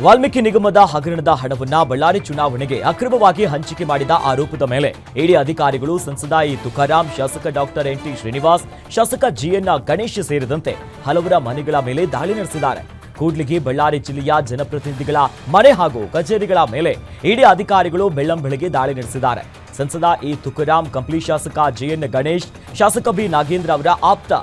ವಾಲ್ಮೀಕಿ ನಿಗಮದ ಹಗರಣದ ಹಣವನ್ನ ಬಳ್ಳಾರಿ ಚುನಾವಣೆಗೆ ಅಕ್ರಮವಾಗಿ ಹಂಚಿಕೆ ಮಾಡಿದ ಆರೋಪದ ಮೇಲೆ ಇಡಿ ಅಧಿಕಾರಿಗಳು ಸಂಸದ ತುಕಾರಾಂ, ಶಾಸಕ ಡಾಕ್ಟರ್ ಎನ್ ಟಿ ಶ್ರೀನಿವಾಸ್, ಶಾಸಕ ಜಿಎನ್ ಗಣೇಶ್ ಸೇರಿದಂತೆ ಹಲವರ ಮನೆಗಳ ಮೇಲೆ ದಾಳಿ ನಡೆಸಿದ್ದಾರೆ. ಕೂಡ್ಲಿಗಿ, ಬಳ್ಳಾರಿ ಜಿಲ್ಲೆಯ ಜನಪ್ರತಿನಿಧಿಗಳ ಮನೆ ಹಾಗೂ ಕಚೇರಿಗಳ ಮೇಲೆ ಇಡಿ ಅಧಿಕಾರಿಗಳು ಬೆಳ್ಳಂಬೆಳಗ್ಗೆ ದಾಳಿ ನಡೆಸಿದ್ದಾರೆ. ಸಂಸದ ತುಕಾರಾಂ, ಕಂಪ್ಲಿ ಶಾಸಕ ಜಿಎನ್ ಗಣೇಶ್, ಶಾಸಕ ಬಿ ನಾಗೇಂದ್ರ ಅವರ ಆಪ್ತ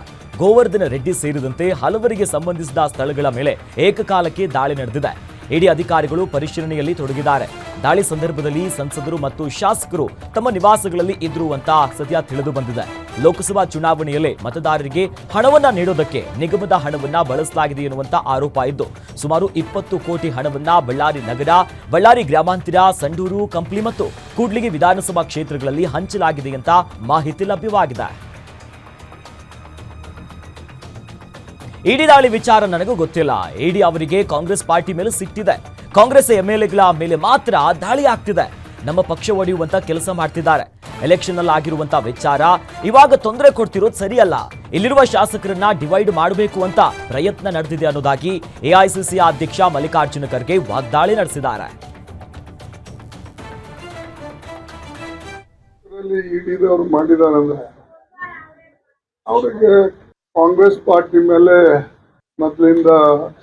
ಗೋವರ್ಧನ ರೆಡ್ಡಿ ಸೇರಿದಂತೆ ಹಲವರಿಗೆ ಸಂಬಂಧಿಸಿದ ಸ್ಥಳಗಳ ಮೇಲೆ ಏಕಕಾಲಕ್ಕೆ ದಾಳಿ ನಡೆದಿದೆ. ಇಡಿ ಅಧಿಕಾರಿಗಳು ಪರಿಶೀಲನೆಯಲ್ಲಿ ತೊಡಗಿದ್ದಾರೆ. ದಾಳಿ ಸಂದರ್ಭದಲ್ಲಿ ಸಂಸದರು ಮತ್ತು ಶಾಸಕರು ತಮ್ಮ ನಿವಾಸಗಳಲ್ಲಿ ಇದ್ರು ಅಂತ ಸದ್ಯ ತಿಳಿದು ಬಂದಿದೆ. ಲೋಕಸಭಾ ಚುನಾವಣೆಯಲ್ಲಿ ಮತದಾರರಿಗೆ ಹಣವನ್ನ ನೀಡೋದಕ್ಕೆ ನಿಗಮದ ಹಣವನ್ನ ಬಳಸಲಾಗಿದೆ ಎನ್ನುವಂತ ಆರೋಪ ಇದ್ದು, ಸುಮಾರು 20 ಕೋಟಿ ಹಣವನ್ನ ಬಳ್ಳಾರಿ ನಗರ, ಬಳ್ಳಾರಿ ಗ್ರಾಮಾಂತರ, ಸಂಡೂರು, ಕಂಪ್ಲಿ ಮತ್ತು ಕೂಡ್ಲಿಗಿ ವಿಧಾನಸಭಾ ಕ್ಷೇತ್ರಗಳಲ್ಲಿ ಹಂಚಲಾಗಿದೆ ಅಂತ ಮಾಹಿತಿ ಲಭ್ಯವಾಗಿದೆ. ಇಡಿ ದಾಳಿ ವಿಚಾರ ನನಗೂ ಗೊತ್ತಿಲ್ಲ. ಇಡಿ ಅವರಿಗೆ ಕಾಂಗ್ರೆಸ್ ಪಾರ್ಟಿ ಮೇಲೆ ಸಿಟ್ಟಿದೆ. ಕಾಂಗ್ರೆಸ್ ಎಂಎಲ್ಎಗಳ ಮೇಲೆ ಮಾತ್ರ ದಾಳಿ ಆಗ್ತಿದೆ. ನಮ್ಮ ಪಕ್ಷ ಒಡೆಯುವಂತ ಕೆಲಸ ಮಾಡ್ತಿದ್ದಾರೆ. ಎಲೆಕ್ಷನ್ ಅಲ್ಲಿ ಆಗಿರುವಂತ ವಿಚಾರ ಇವಾಗ ತೊಂದರೆ ಕೊಡ್ತಿರೋದು ಸರಿಯಲ್ಲ. ಇಲ್ಲಿರುವ ಶಾಸಕರನ್ನ ಡಿವೈಡ್ ಮಾಡಬೇಕು ಅಂತ ಪ್ರಯತ್ನ ನಡೆದಿದೆ ಅನ್ನೋದಾಗಿ ಎಐಸಿಸಿ ಅಧ್ಯಕ್ಷ ಮಲ್ಲಿಕಾರ್ಜುನ ಖರ್ಗೆ ವಾಗ್ದಾಳಿ ನಡೆಸಿದ್ದಾರೆ. ಇಡಿದವರು ಮಾಡಿದಾರಂದ್ರೆ ಅವರಿಗೆ ಕಾಂಗ್ರೆಸ್ ಪಾರ್ಟಿ ಮೇಲೆ ಮೊದಲಿಂದ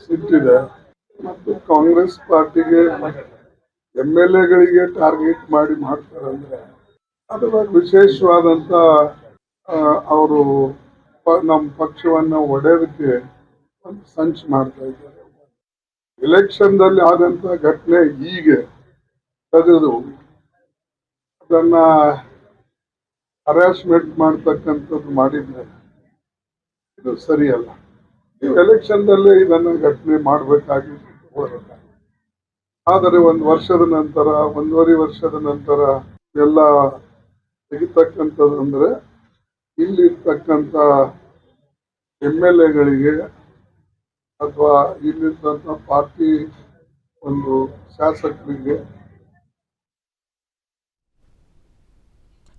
ಸಿಟ್ಟಿದೆ ಮತ್ತು ಕಾಂಗ್ರೆಸ್ ಪಾರ್ಟಿಗೆ ಎಂಎಲ್ಎಗಳಿಗೆ ಟಾರ್ಗೆಟ್ ಮಾಡಿ ಮಾಡ್ತಾರಂದ್ರೆ ಅದರ ವಿಶೇಷವಾದಂತ ಅವರು ನಮ್ಮ ಪಕ್ಷವನ್ನ ಒಡೆಯೋದಕ್ಕೆ ಒಂದು ಸಂಚು ಮಾಡ್ತಾ ಇದ್ದಾರೆ. ಎಲೆಕ್ಷನ್ದಲ್ಲಿ ಆದಂತ ಘಟನೆ ಹೀಗೆ ತೆಗೆದು ಅದನ್ನ ಹರಾಸ್ಮೆಂಟ್ ಮಾಡ್ತಕ್ಕಂಥದ್ದು ಮಾಡಿದ್ರೆ ಇದು ಸರಿಯಲ್ಲ. ನೀವು ಎಲೆಕ್ಷನ್ದಲ್ಲೇ ಇದನ್ನ ಘಟನೆ ಮಾಡಬೇಕಾಗಿತ್ತು. ಆದರೆ 1 ವರ್ಷದ ನಂತರ, 1.5 ವರ್ಷದ ನಂತರ ಎಲ್ಲ ತೆಗಿತಕ್ಕಂಥದ್ದು ಇಲ್ಲಿರ್ತಕ್ಕಂಥ ಎಂಎಲ್ಎಗಳಿಗೆ ಅಥವಾ ಇಲ್ಲಿರ್ತಕ್ಕಂಥ ಪಾರ್ಟಿ ಒಂದು ಶಾಸಕರಿಗೆ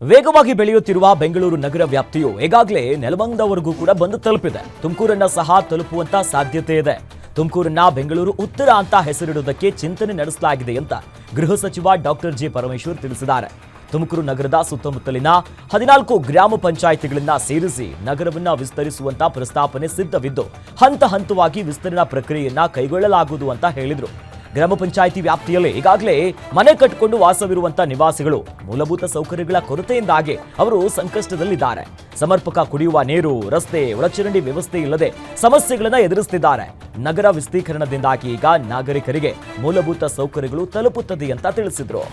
ವೇಗವಾಗಿ ಬೆಳೆಯುತ್ತಿರುವ ಬೆಂಗಳೂರು ನಗರ ವ್ಯಾಪ್ತಿಯು ಈಗಾಗಲೇ ನೆಲಮಂಗಲದವರೆಗೂ ಕೂಡ ಬಂದು ತಲುಪಿದೆ. ತುಮಕೂರನ್ನ ಸಹ ತಲುಪುವಂತ ಸಾಧ್ಯತೆ ಇದೆ. ತುಮಕೂರನ್ನ ಬೆಂಗಳೂರು ಉತ್ತರ ಅಂತ ಹೆಸರಿಡುವುದಕ್ಕೆ ಚಿಂತನೆ ನಡೆಸಲಾಗಿದೆ ಅಂತ ಗೃಹ ಸಚಿವ ಡಾಕ್ಟರ್ ಜಿ ಪರಮೇಶ್ವರ್ ತಿಳಿಸಿದ್ದಾರೆ. ತುಮಕೂರು ನಗರದ ಸುತ್ತಮುತ್ತಲಿನ 14 ಗ್ರಾಮ ಪಂಚಾಯಿತಿಗಳನ್ನ ಸೇರಿಸಿ ನಗರವನ್ನ ವಿಸ್ತರಿಸುವಂತ ಪ್ರಸ್ತಾಪನೆ ಸಿದ್ಧವಿದ್ದು, ಹಂತ ಹಂತವಾಗಿ ವಿಸ್ತರಣಾ ಪ್ರಕ್ರಿಯೆಯನ್ನ ಕೈಗೊಳ್ಳಲಾಗುವುದು ಅಂತ ಹೇಳಿದ್ರು. ಗ್ರಾಮ ಪಂಚಾಯಿತಿ ವ್ಯಾಪ್ತಿಯಲ್ಲಿ ಈಗಾಗಲೇ ಮನೆ ಕಟ್ಟಿಕೊಂಡು ವಾಸವಿರುವಂತ ನಿವಾಸಿಗಳು ಮೂಲಭೂತ ಸೌಕರ್ಯಗಳ ಕೊರತೆಯಿಂದಾಗಿ ಅವರು ಸಂಕಷ್ಟದಲ್ಲಿದ್ದಾರೆ. ಸಮರ್ಪಕ ಕುಡಿಯುವ ನೀರು, ರಸ್ತೆ, ಒಳಚರಂಡಿ ವ್ಯವಸ್ಥೆ ಇಲ್ಲದೆ ಸಮಸ್ಯೆಗಳನ್ನ ಎದುರಿಸುತ್ತಿದ್ದಾರೆ. ನಗರ ವಿಸ್ತೀರ್ಣದಿಂದಾಗಿ ಈಗ ನಾಗರಿಕರಿಗೆ ಮೂಲಭೂತ ಸೌಕರ್ಯಗಳು ತಲುಪುತ್ತದೆ ಅಂತ ತಿಳಿಸಿದ್ರು.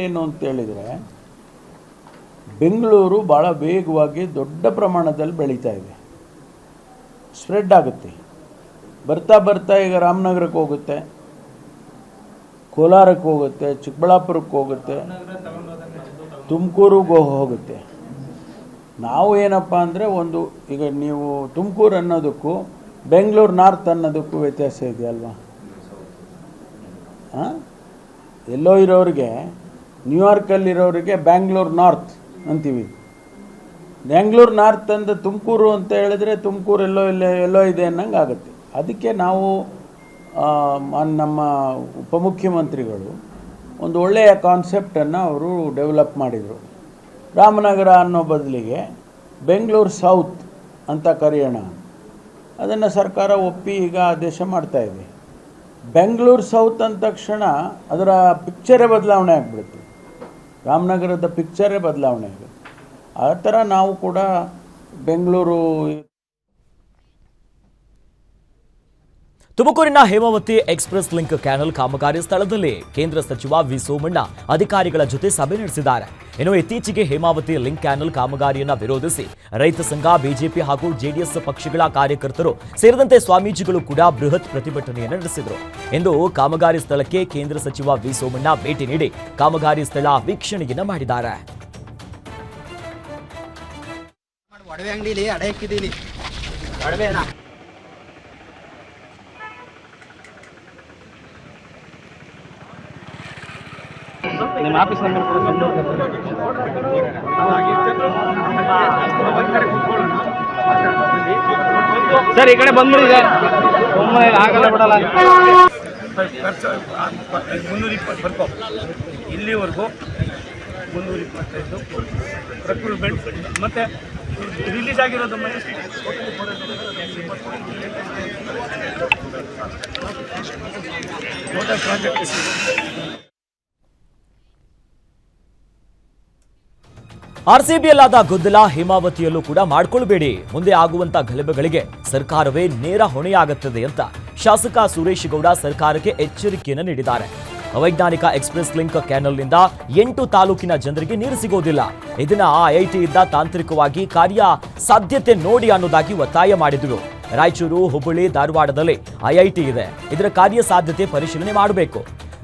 ಏನು ಅಂತ ಹೇಳಿದ್ರೆ, ಬೆಂಗಳೂರು ಬಹಳ ವೇಗವಾಗಿ ದೊಡ್ಡ ಪ್ರಮಾಣದಲ್ಲಿ ಬೆಳೀತಾ ಇದೆ, ಸ್ಪ್ರೆಡ್ ಆಗುತ್ತೆ. ಬರ್ತಾ ಬರ್ತಾ ಈಗ ರಾಮನಗರಕ್ಕೆ ಹೋಗುತ್ತೆ, ಕೋಲಾರಕ್ಕೆ ಹೋಗುತ್ತೆ, ಚಿಕ್ಕಬಳ್ಳಾಪುರಕ್ಕೆ ಹೋಗುತ್ತೆ, ತುಮಕೂರಿಗೆ ಹೋಗುತ್ತೆ. ನಾವು ಏನಪ್ಪ ಅಂದರೆ ಈಗ ನೀವು ತುಮಕೂರು ಅನ್ನೋದಕ್ಕೂ ಬೆಂಗಳೂರು ನಾರ್ತ್ ಅನ್ನೋದಕ್ಕೂ ವ್ಯತ್ಯಾಸ ಇದೆಯಲ್ವಾ? ಎಲ್ಲೋ ಇರೋರಿಗೆ, ನ್ಯೂಯಾರ್ಕಲ್ಲಿರೋರಿಗೆ ಬ್ಯಾಂಗ್ಳೂರು ನಾರ್ತ್ ಅಂತೀವಿ. ಬೆಂಗಳೂರು ನಾರ್ತ್ ಅಂತ ತುಮಕೂರು ಅಂತ ಹೇಳಿದ್ರೆ ತುಮಕೂರು ಎಲ್ಲೋ ಇದೆ ಅನ್ನಂಗೆ ಆಗುತ್ತೆ. ಅದಕ್ಕೆ ನಾವು ನಮ್ಮ ಉಪಮುಖ್ಯಮಂತ್ರಿಗಳು ಒಂದು ಒಳ್ಳೆಯ ಕಾನ್ಸೆಪ್ಟನ್ನು ಅವರು ಡೆವಲಪ್ ಮಾಡಿದರು. ರಾಮನಗರ ಅನ್ನೋ ಬದಲಿಗೆ ಬೆಂಗಳೂರು ಸೌತ್ ಅಂತ ಕರೆಯೋಣ. ಅದನ್ನು ಸರ್ಕಾರ ಒಪ್ಪಿ ಈಗ ಆದೇಶ ಮಾಡ್ತಾಯಿದೆ. ಬೆಂಗಳೂರು ಸೌತ್ ಅಂದ ತಕ್ಷಣ ಅದರ ಪಿಕ್ಚರೇ ಬದಲಾವಣೆ ಆಗಿಬಿಡುತ್ತೆ, ರಾಮನಗರದ ಪಿಕ್ಚರೇ ಬದಲಾವಣೆ ಆಗುತ್ತೆ. ಆ ಥರ ನಾವು ಕೂಡ ಬೆಂಗಳೂರು. ತುಮಕೂರಿನ ಹೇಮಾವತಿ ಎಕ್ಸ್ಪ್ರೆಸ್ ಲಿಂಕ್ ಕ್ಯಾನಲ್ ಕಾಮಗಾರಿ ಸ್ಥಳದಲ್ಲಿ ಕೇಂದ್ರ ಸಚಿವ ವಿ ಸೋಮಣ್ಣ ಅಧಿಕಾರಿಗಳ ಜೊತೆ ಸಭೆ ನಡೆಸಿದ್ದಾರೆ. ಇನ್ನು ಇತ್ತೀಚೆಗೆ ಹೇಮಾವತಿ ಲಿಂಕ್ ಕ್ಯಾನಲ್ ಕಾಮಗಾರಿಯನ್ನು ವಿರೋಧಿಸಿ ರೈತ ಸಂಘ, ಬಿಜೆಪಿ ಹಾಗೂ ಜೆಡಿಎಸ್ ಪಕ್ಷಗಳ ಕಾರ್ಯಕರ್ತರು ಸೇರಿದಂತೆ ಸ್ವಾಮೀಜಿಗಳು ಕೂಡ ಬೃಹತ್ ಪ್ರತಿಭಟನೆಯನ್ನು ನಡೆಸಿದರು. ಇಂದು ಕಾಮಗಾರಿ ಸ್ಥಳಕ್ಕೆ ಕೇಂದ್ರ ಸಚಿವ ವಿ ಸೋಮಣ್ಣ ಭೇಟಿ ನೀಡಿ ಕಾಮಗಾರಿ ಸ್ಥಳ ವೀಕ್ಷಣೆಯನ್ನು ಮಾಡಿದ್ದಾರೆ. ಒಡವೆ ಅಂಗಡಿಲಿ ಅಡೆ ಹಾಕಿದ್ದೀನಿ, ಒಡವೆನಾ ನಿಮ್ಮ ಆಫೀಸ್ ನಂಬರ್ ಕೊಡಿ. ಸರ್ ಈ ಕಡೆ ಬಂದ್ಬಿಡಿದೆ ಸುಮ್ಮನೆ ಆಗಲ್ಲ ಬಿಡಲ್ಲ ಖರ್ಚು 320 ಬರ್ಕೋ ಇಲ್ಲಿವರೆಗೂ 325 ರಿಕ್ರೂಟ್ಮೆಂಟ್ ಮತ್ತು ರಿಲೀಸ್ ಆಗಿರೋದು ಟೋಟಲ್ ಪ್ರಾಜೆಕ್ಟ್ ಆರ್ಸಿಬಿಯಲ್ಲಾದ ಗೊಂದಲ ಹೇಮಾವತಿಯಲ್ಲೂ ಕೂಡ ಮಾಡ್ಕೊಳ್ಬೇಡಿ, ಮುಂದೆ ಆಗುವಂತ ಗಲಭೆಗಳಿಗೆ ಸರ್ಕಾರವೇ ನೇರ ಹೊಣೆಯಾಗುತ್ತದೆ ಅಂತ ಶಾಸಕ ಸುರೇಶ್ ಗೌಡ ಸರ್ಕಾರಕ್ಕೆ ಎಚ್ಚರಿಕೆಯನ್ನು ನೀಡಿದ್ದಾರೆ. ಅವೈಜ್ಞಾನಿಕ ಎಕ್ಸ್ಪ್ರೆಸ್ ಲಿಂಕ್ ಕ್ಯಾನಲ್ನಿಂದ 8 ತಾಲೂಕಿನ ಜನರಿಗೆ ನೀರು ಸಿಗೋದಿಲ್ಲ. ಇದನ್ನ ಐಐಟಿಯಿಂದ ತಾಂತ್ರಿಕವಾಗಿ ಕಾರ್ಯ ಸಾಧ್ಯತೆ ನೋಡಿ ಅನ್ನೋದಾಗಿ ಒತ್ತಾಯ ಮಾಡಿದ್ರು. ರಾಯಚೂರು, ಹುಬ್ಬಳ್ಳಿ, ಧಾರವಾಡದಲ್ಲಿ ಐಐಟಿ ಇದೆ. ಇದರ ಕಾರ್ಯ ಸಾಧ್ಯತೆ ಪರಿಶೀಲನೆ ಮಾಡಬೇಕು.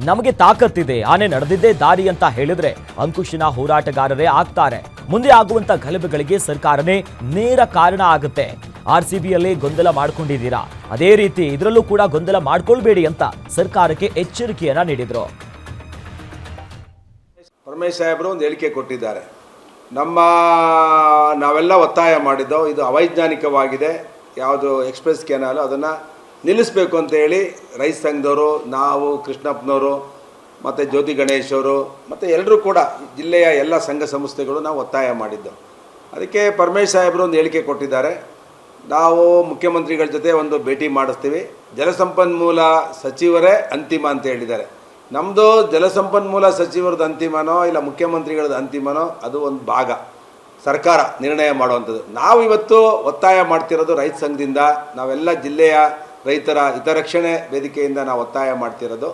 ನಮಗೆ ತಾಕತ್ತಿದೆ, ಆನೆ ನಡೆದಿದ್ದೇ ದಾರಿ ಅಂತ ಹೇಳಿದ್ರೆ ಅಂಕುಶಿನ ಹೋರಾಟಗಾರರೇ ಆಗ್ತಾರೆ. ಮುಂದೆ ಆಗುವಂತ ಗಲಭೆಗಳಿಗೆ ಸರ್ಕಾರನೇ ನೇರ ಕಾರಣ ಆಗುತ್ತೆ. ಆರ್ಸಿಬಿಯಲ್ಲಿ ಗೊಂದಲ ಮಾಡ್ಕೊಂಡಿದ್ದೀರಾ, ಅದೇ ರೀತಿ ಇದರಲ್ಲೂ ಕೂಡ ಗೊಂದಲ ಮಾಡ್ಕೊಳ್ಬೇಡಿ ಅಂತ ಸರ್ಕಾರಕ್ಕೆ ಎಚ್ಚರಿಕೆಯನ್ನ ನೀಡಿದ್ರು. ಪರಮೇಶ್ ಸಾಹೇಬರು ಒಂದು ಹೇಳಿಕೆ ಕೊಟ್ಟಿದ್ದಾರೆ. ನಾವೆಲ್ಲ ಒತ್ತಾಯ ಮಾಡಿದ್ದೋ ಇದು ಅವೈಜ್ಞಾನಿಕವಾಗಿದೆ, ಯಾವುದು ಎಕ್ಸ್ಪ್ರೆಸ್ ಕೆನಾಲು ಅದನ್ನು ನಿಲ್ಲಿಸಬೇಕು ಅಂತ ಹೇಳಿ ರೈತ ಸಂಘದವರು, ನಾವು, ಕೃಷ್ಣಪ್ಪನವರು ಮತ್ತು ಜ್ಯೋತಿ ಗಣೇಶ್ ಅವರು ಮತ್ತು ಎಲ್ಲರೂ ಕೂಡ ಜಿಲ್ಲೆಯ ಎಲ್ಲ ಸಂಘ ಸಂಸ್ಥೆಗಳು ನಾವು ಒತ್ತಾಯ ಮಾಡಿದ್ದು. ಅದಕ್ಕೆ ಪರಮೇಶ್ ಸಾಹೇಬರು ಒಂದು ಹೇಳಿಕೆ ಕೊಟ್ಟಿದ್ದಾರೆ. ನಾವು ಮುಖ್ಯಮಂತ್ರಿಗಳ ಜೊತೆ ಒಂದು ಭೇಟಿ ಮಾಡಿಸ್ತೀವಿ, ಜಲಸಂಪನ್ಮೂಲ ಸಚಿವರೇ ಅಂತಿಮ ಅಂತ ಹೇಳಿದ್ದಾರೆ. ನಮ್ಮದು ಜಲಸಂಪನ್ಮೂಲ ಸಚಿವರದ್ದು ಅಂತಿಮನೋ ಇಲ್ಲ ಮುಖ್ಯಮಂತ್ರಿಗಳದ್ದು ಅಂತಿಮನೋ ಅದು ಒಂದು ಭಾಗ, ಸರ್ಕಾರ ನಿರ್ಣಯ ಮಾಡುವಂಥದ್ದು. ನಾವು ಇವತ್ತು ಒತ್ತಾಯ ಮಾಡ್ತಿರೋದು ರೈತ ಸಂಘದಿಂದ, ನಾವೆಲ್ಲ ಜಿಲ್ಲೆಯ ರೈತರ ಹಿತರಕ್ಷಣೆ ವೇದಿಕೆಯಿಂದ ನಾವು ಒತ್ತಾಯ ಮಾಡ್ತಿರೋದು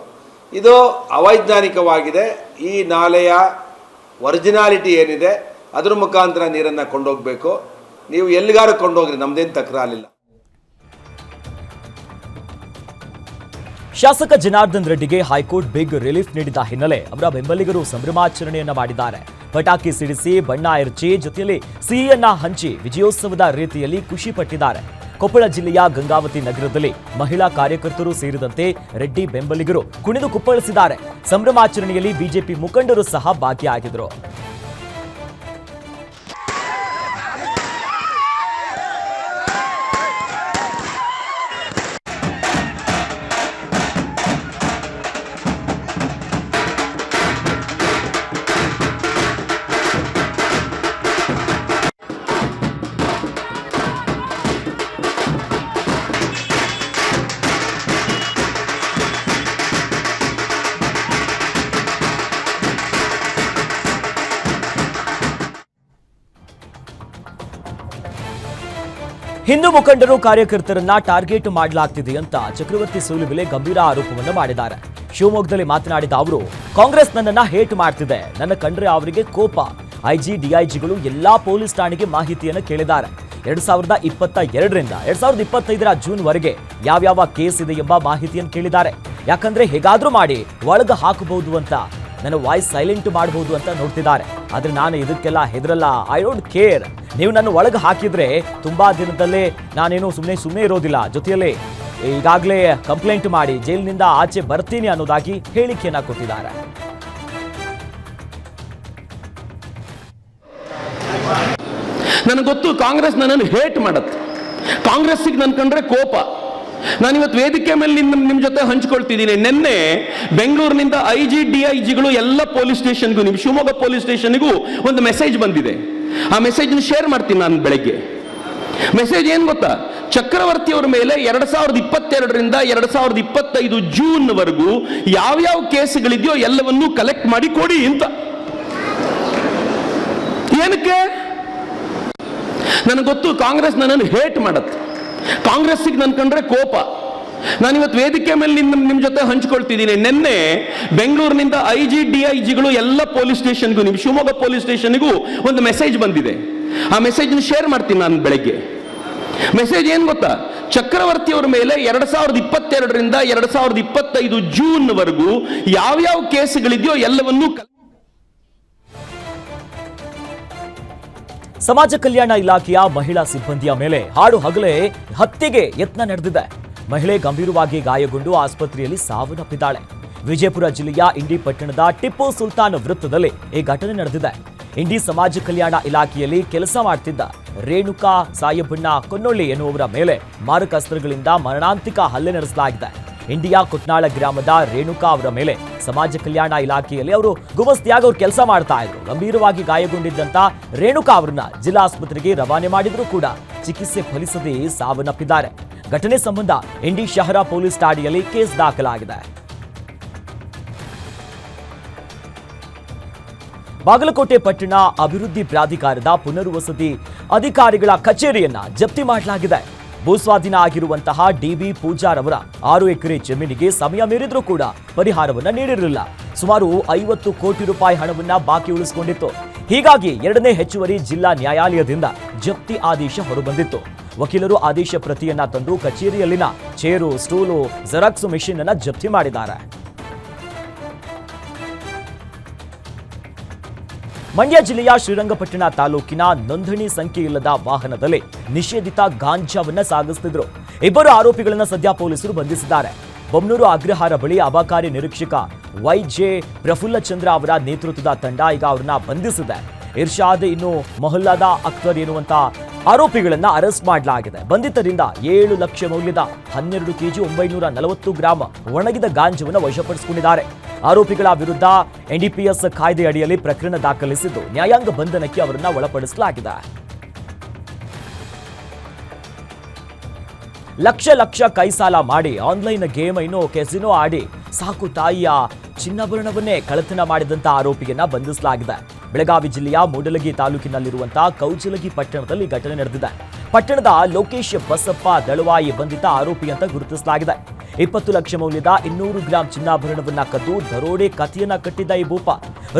ಇದು ಅವೈಜ್ಞಾನಿಕವಾಗಿದೆ. ಈ ನಾಲೆಯ ಒರಿಜಿನಾಲಿಟಿ ಏನಿದೆ ಅದ್ರ ಮುಖಾಂತರ ನೀರನ್ನು ಕೊಂಡೋಗಬೇಕು. ನೀವು ಎಲ್ಲಿಗಾರು ಕೊಂಡೋಗ್ರಿ, ನಮ್ದೇನು ತಕರಾರಿಲ್ಲ. ಶಾಸಕ ಜನಾರ್ದನ್ ರೆಡ್ಡಿಗೆ ಹೈಕೋರ್ಟ್ ಬಿಗ್ ರಿಲೀಫ್ ನೀಡಿದ ಹಿನ್ನೆಲೆ ಅವರ ಬೆಂಬಲಿಗರು ಸಂಭ್ರಮಾಚರಣೆಯನ್ನ ಮಾಡಿದ್ದಾರೆ. ಪಟಾಕಿ ಸಿಡಿಸಿ, ಬಣ್ಣ ಎರಚಿ, ಜೊತೆಯಲ್ಲಿ ಸಿಹಿಯನ್ನ ಹಂಚಿ ವಿಜಯೋತ್ಸವದ ರೀತಿಯಲ್ಲಿ ಖುಷಿ ಪಟ್ಟಿದ್ದಾರೆ. ಕೊಪ್ಪಳ ಜಿಲ್ಲೆಯ ಗಂಗಾವತಿ ನಗರದಲ್ಲಿ ಮಹಿಳಾ ಕಾರ್ಯಕರ್ತರು ಸೇರಿದಂತೆ ರೆಡ್ಡಿ ಬೆಂಬಲಿಗರು ಕುಣಿದು ಕುಪ್ಪಳಿಸಿದ್ದಾರೆ. ಸಂಭ್ರಮಾಚರಣೆಯಲ್ಲಿ ಬಿಜೆಪಿ ಮುಖಂಡರು ಸಹ ಭಾಗಿಯಾಗಿದ್ದರು. ಹಿಂದೂ ಮುಖಂಡರು ಕಾರ್ಯಕರ್ತರನ್ನ ಟಾರ್ಗೆಟ್ ಮಾಡಲಾಗ್ತಿದೆ ಅಂತ ಚಕ್ರವರ್ತಿ ಸೂಲಿಬೆಲೆ ಗಂಭೀರ ಆರೋಪವನ್ನು ಮಾಡಿದ್ದಾರೆ. ಶಿವಮೊಗ್ಗದಲ್ಲಿ ಮಾತನಾಡಿದ ಅವರು, ಕಾಂಗ್ರೆಸ್ ನನ್ನನ್ನ ಹೇಟ್ ಮಾಡ್ತಿದೆ, ನನ್ನ ಕಂಡ್ರೆ ಅವರಿಗೆ ಕೋಪ. ಐಜಿ, ಡಿಐಜಿಗಳು ಎಲ್ಲಾ ಪೊಲೀಸ್ ಠಾಣೆಗೆ ಮಾಹಿತಿಯನ್ನು ಕೇಳಿದ್ದಾರೆ. 2022ರಿಂದ 2025ರ ಜೂನ್ ವರೆಗೆ ಯಾವ್ಯಾವ ಕೇಸ್ ಇದೆ ಎಂಬ ಮಾಹಿತಿಯನ್ನು ಕೇಳಿದ್ದಾರೆ. ಯಾಕಂದ್ರೆ ಹೇಗಾದ್ರೂ ಮಾಡಿ ಒಳಗ ಹಾಕಬಹುದು ಅಂತ, ನನ್ನ ವಾಯ್ಸ್ ಸೈಲೆಂಟ್ ಮಾಡಬಹುದು ಅಂತ ನೋಡ್ತಿದ್ದಾರೆ. ಆದ್ರೆ ನಾನು ಇದಕ್ಕೆಲ್ಲ ಹೆದರಲ್ಲ, ಐ ಡೋಂಟ್ ಕೇರ್. ನೀವು ನನ್ನ ಒಳಗೆ ಹಾಕಿದ್ರೆ ತುಂಬಾ ದಿನದಲ್ಲೇ ನಾನೇನು ಸುಮ್ಮನೆ ಇರೋದಿಲ್ಲ, ಜೊತೆಯಲ್ಲೇ ಈಗಾಗಲೇ ಕಂಪ್ಲೇಂಟ್ ಮಾಡಿ ಜೈಲಿನಿಂದ ಆಚೆ ಬರ್ತೀನಿ ಅನ್ನೋದಾಗಿ ಹೇಳಿಕೆಯನ್ನ ಕೊಟ್ಟಿದ್ದಾರೆ. ನನಗೆ ಗೊತ್ತು ಕಾಂಗ್ರೆಸ್ ನನ್ನನ್ನು ಹೇಟ್ ಮಾಡತ್ತೆ, ಕಾಂಗ್ರೆಸ್ಸಿಗೆ ನನ್ನ ಕಂಡ್ರೆ ಕೋಪ. ನಾನಿವತ್ತು ವೇದಿಕೆ ಮೇಲೆ ನಿಮ್ಮ ಜೊತೆ ಹಂಚ್ಕೊಳ್ತಿದ್ದೀನಿ. ನಿನ್ನೆ ಬೆಂಗಳೂರಿನಿಂದ ಐಜಿ, ಡಿಐಜಿಗಳು ಎಲ್ಲ ಪೊಲೀಸ್ ಸ್ಟೇಷನ್ಗೂ, ನಿಮ್ಮ ಶಿವಮೊಗ್ಗ ಪೊಲೀಸ್ ಸ್ಟೇಷನ್ಗೂ ಒಂದು ಮೆಸೇಜ್ ಬಂದಿದೆ. ಆ ಮೆಸೇಜ್ನ ಶೇರ್ ಮಾಡ್ತೀನಿ ನಾನು ಬೆಳಗ್ಗೆ. ಮೆಸೇಜ್ ಏನು ಗೊತ್ತಾ? ಚಕ್ರವರ್ತಿಯವರ ಮೇಲೆ 2022ರಿಂದ 2025 ಜೂನ್ ವರೆಗೂ ಯಾವ್ಯಾವ ಕೇಸ್ಗಳಿದೆಯೋ ಎಲ್ಲವನ್ನೂ ಕಲೆಕ್ಟ್ ಮಾಡಿ ಕೊಡಿ ಅಂತ. ಏನಕ್ಕೆ? ನನಗೆ ಗೊತ್ತು ಕಾಂಗ್ರೆಸ್ ನನ್ನನ್ನು ಹೇಟ್ ಮಾಡತ್ತೆ, ಕಾಂಗ್ರೆಸ್ಸಿಗೆ ನನ್ನ ಕಂಡ್ರೆ ಕೋಪ. ನಾನಿವತ್ತು ವೇದಿಕೆ ಮೇಲೆ ನಿಮ್ಮ ಜೊತೆ ಹಂಚ್ಕೊಳ್ತಿದ್ದೀನಿ. ನಿನ್ನೆ ಬೆಂಗಳೂರಿನಿಂದ ಐಜಿ, ಡಿಐಜಿಗಳು ಎಲ್ಲ ಪೊಲೀಸ್ ಸ್ಟೇಷನ್ಗೂ, ನಿಮ್ಮ ಶಿವಮೊಗ್ಗ ಪೊಲೀಸ್ ಸ್ಟೇಷನ್ಗೂ ಒಂದು ಮೆಸೇಜ್ ಬಂದಿದೆ. ಆ ಮೆಸೇಜ್ನ ಶೇರ್ ಮಾಡ್ತೀನಿ ನಾನು ಬೆಳಗ್ಗೆ. ಮೆಸೇಜ್ ಏನು ಗೊತ್ತಾ? ಚಕ್ರವರ್ತಿಯವರ ಮೇಲೆ 2022ರಿಂದ 2025 ಜೂನ್ ವರೆಗೂ ಯಾವ್ಯಾವ ಕೇಸ್ಗಳಿದೆಯೋ ಎಲ್ಲವನ್ನೂ ಸಮಾಜ ಕಲ್ಯಾಣ ಇಲಾಖೆಯ ಮಹಿಳಾ ಸಿಬ್ಬಂದಿಯ ಮೇಲೆ ಹಾಡು ಹಗಲೇ ಹತ್ಯೆಗೆ ಯತ್ನ ನಡೆದಿದೆ. ಮಹಿಳೆ ಗಂಭೀರವಾಗಿ ಗಾಯಗೊಂಡು ಆಸ್ಪತ್ರೆಯಲ್ಲಿ ಸಾವನ್ನಪ್ಪಿದ್ದಾಳೆ. ವಿಜಯಪುರ ಜಿಲ್ಲೆಯ ಇಂಡಿ ಪಟ್ಟಣದ ಟಿಪ್ಪು ಸುಲ್ತಾನ್ ವೃತ್ತದಲ್ಲಿ ಈ ಘಟನೆ ನಡೆದಿದೆ. ಇಂಡಿ ಸಮಾಜ ಕಲ್ಯಾಣ ಇಲಾಖೆಯಲ್ಲಿ ಕೆಲಸ ಮಾಡ್ತಿದ್ದ ರೇಣುಕಾ ಸಾಯಬ್ಬಣ್ಣ ಕೊನ್ನೊಳ್ಳಿ ಎನ್ನುವವರ ಮೇಲೆ ಮಾರಕಾಸ್ತ್ರಗಳಿಂದ ಮರಣಾಂತಿಕ ಹಲ್ಲೆ ನಡೆಸಲಾಗಿದೆ. ಇಂಡಿಯಾ ಕೊಟ್ನಾಳ ಗ್ರಾಮದ ರೇಣುಕಾ ಅವರ ಮೇಲೆ ಸಮಾಜ ಕಲ್ಯಾಣ ಇಲಾಖೆಯಲ್ಲಿ ಅವರು ಗುಮಸ್ತಿಯಾಗಿ ಅವರು ಕೆಲಸ ಮಾಡ್ತಾ ಇದ್ರು. ಗಂಭೀರವಾಗಿ ಗಾಯಗೊಂಡಿದ್ದಂತ ರೇಣುಕಾ ಅವರನ್ನ ಜಿಲ್ಲಾ ಆಸ್ಪತ್ರೆಗೆ ರವಾನೆ ಮಾಡಿದ್ರು ಕೂಡ ಚಿಕಿತ್ಸೆ ಫಲಿಸದೆ ಸಾವನ್ನಪ್ಪಿದ್ದಾರೆ. ಘಟನೆ ಸಂಬಂಧ ಇಂಡಿ ಶಹರ ಪೊಲೀಸ್ ಠಾಣೆಯಲ್ಲಿ ಕೇಸ್ ದಾಖಲಾಗಿದೆ. ಬಾಗಲಕೋಟೆ ಪಟ್ಟಣ ಅಭಿವೃದ್ಧಿ ಪ್ರಾಧಿಕಾರದ ಪುನರ್ವಸತಿ ಅಧಿಕಾರಿಗಳ ಕಚೇರಿಯನ್ನ ಜಪ್ತಿ ಮಾಡಲಾಗಿದೆ. ಭೂಸ್ವಾಧೀನ ಆಗಿರುವಂತಹ ಡಿಬಿ ಪೂಜಾರ್ ಅವರ 6 ಎಕರೆ ಜಮೀನಿಗೆ ಸಮಯ ಮೀರಿದ್ರೂ ಕೂಡ ಪರಿಹಾರವನ್ನ ನೀಡಿರಲಿಲ್ಲ. ಸುಮಾರು 50 ಕೋಟಿ ರೂಪಾಯಿ ಹಣವನ್ನ ಬಾಕಿ ಉಳಿಸಿಕೊಂಡಿತ್ತು. ಹೀಗಾಗಿ 2ನೇ ಹೆಚ್ಚುವರಿ ಜಿಲ್ಲಾ ನ್ಯಾಯಾಲಯದಿಂದ ಜಪ್ತಿ ಆದೇಶ ಹೊರಬಂದಿತ್ತು. ವಕೀಲರು ಆದೇಶ ಪ್ರತಿಯನ್ನ ತಂದು ಕಚೇರಿಯಲ್ಲಿನ ಚೇರು, ಸ್ಟೂಲು, ಜೆರಾಕ್ಸ್ ಮೆಷಿನ್ ಅನ್ನ ಜಪ್ತಿ ಮಾಡಿದ್ದಾರೆ. ಮಂಡ್ಯ ಜಿಲ್ಲೆಯ ಶ್ರೀರಂಗಪಟ್ಟಣ ತಾಲೂಕಿನ ನೋಂದಣಿ ಸಂಖ್ಯೆ ಇಲ್ಲದ ವಾಹನದಲ್ಲಿ ನಿಷೇಧಿತ ಗಾಂಜಾವನ್ನ ಸಾಗಿಸುತ್ತಿದ್ರು. 2 ಆರೋಪಿಗಳನ್ನ ಸದ್ಯ ಪೊಲೀಸರು ಬಂಧಿಸಿದ್ದಾರೆ. ಬೊಮ್ಮನೂರು ಅಗ್ರಹಾರ ಬಳಿ ಅಬಕಾರಿ ನಿರೀಕ್ಷಕ ವೈಜೆ ಪ್ರಫುಲ್ಲಚಂದ್ರ ಅವರ ನೇತೃತ್ವದ ತಂಡ ಈಗ ಅವರನ್ನ ಬಂಧಿಸಿದೆ. ಇರ್ಷಾದ್ ಇನ್ನು ಮೊಹಲ್ಲಾದ ಅಖ್ತರ್ ಎನ್ನುವಂತ ಆರೋಪಿಗಳನ್ನ ಅರೆಸ್ಟ್ ಮಾಡಲಾಗಿದೆ. ಬಂಧಿತರಿಂದ 7 ಲಕ್ಷ ಮೌಲ್ಯದ 12 ಕೆಜಿ 940 ಗ್ರಾಂ ಒಣಗಿದ ಗಾಂಜಾವನ್ನು ವಶಪಡಿಸಿಕೊಂಡಿದ್ದಾರೆ. ಆರೋಪಿಗಳ ವಿರುದ್ಧ ಎನ್ಡಿಪಿಎಸ್ ಕಾಯ್ದೆ ಅಡಿಯಲ್ಲಿ ಪ್ರಕರಣ ದಾಖಲಿಸಿದ್ದು ನ್ಯಾಯಾಂಗ ಬಂಧನಕ್ಕೆ ಅವರನ್ನ ಒಳಪಡಿಸಲಾಗಿದೆ. ಲಕ್ಷ ಕೈಸಾಲ ಮಾಡಿ ಆನ್ಲೈನ್ ಗೇಮ್ ಕೆಸಿನೋ ಆಡಿ ಸಾಕು ತಾಯಿಯ ಚಿನ್ನಾಭರಣವನ್ನೇ ಕಳ್ಳತನ ಮಾಡಿದಂತ ಆರೋಪಿಯನ್ನ ಬಂಧಿಸಲಾಗಿದೆ. ಬೆಳಗಾವಿ ಜಿಲ್ಲೆಯ ಮೂಡಲಗಿ ತಾಲೂಕಿನಲ್ಲಿರುವಂತಹ ಕೌಜಲಗಿ ಪಟ್ಟಣದಲ್ಲಿ ಘಟನೆ ನಡೆದಿದೆ. ಪಟ್ಟಣದ ಲೋಕೇಶ್ ಬಸಪ್ಪ ದಳವಾಯಿ ಬಂಧಿತ ಆರೋಪಿ ಅಂತ ಗುರುತಿಸಲಾಗಿದೆ. 20 ಲಕ್ಷ ಮೌಲ್ಯದ 200 ಗ್ರಾಂ ಚಿನ್ನಾಭರಣವನ್ನ ಕದ್ದು ದರೋಡೆ ಕಥೆಯನ್ನ ಕಟ್ಟಿದ್ದ ಈ ಭೂಪ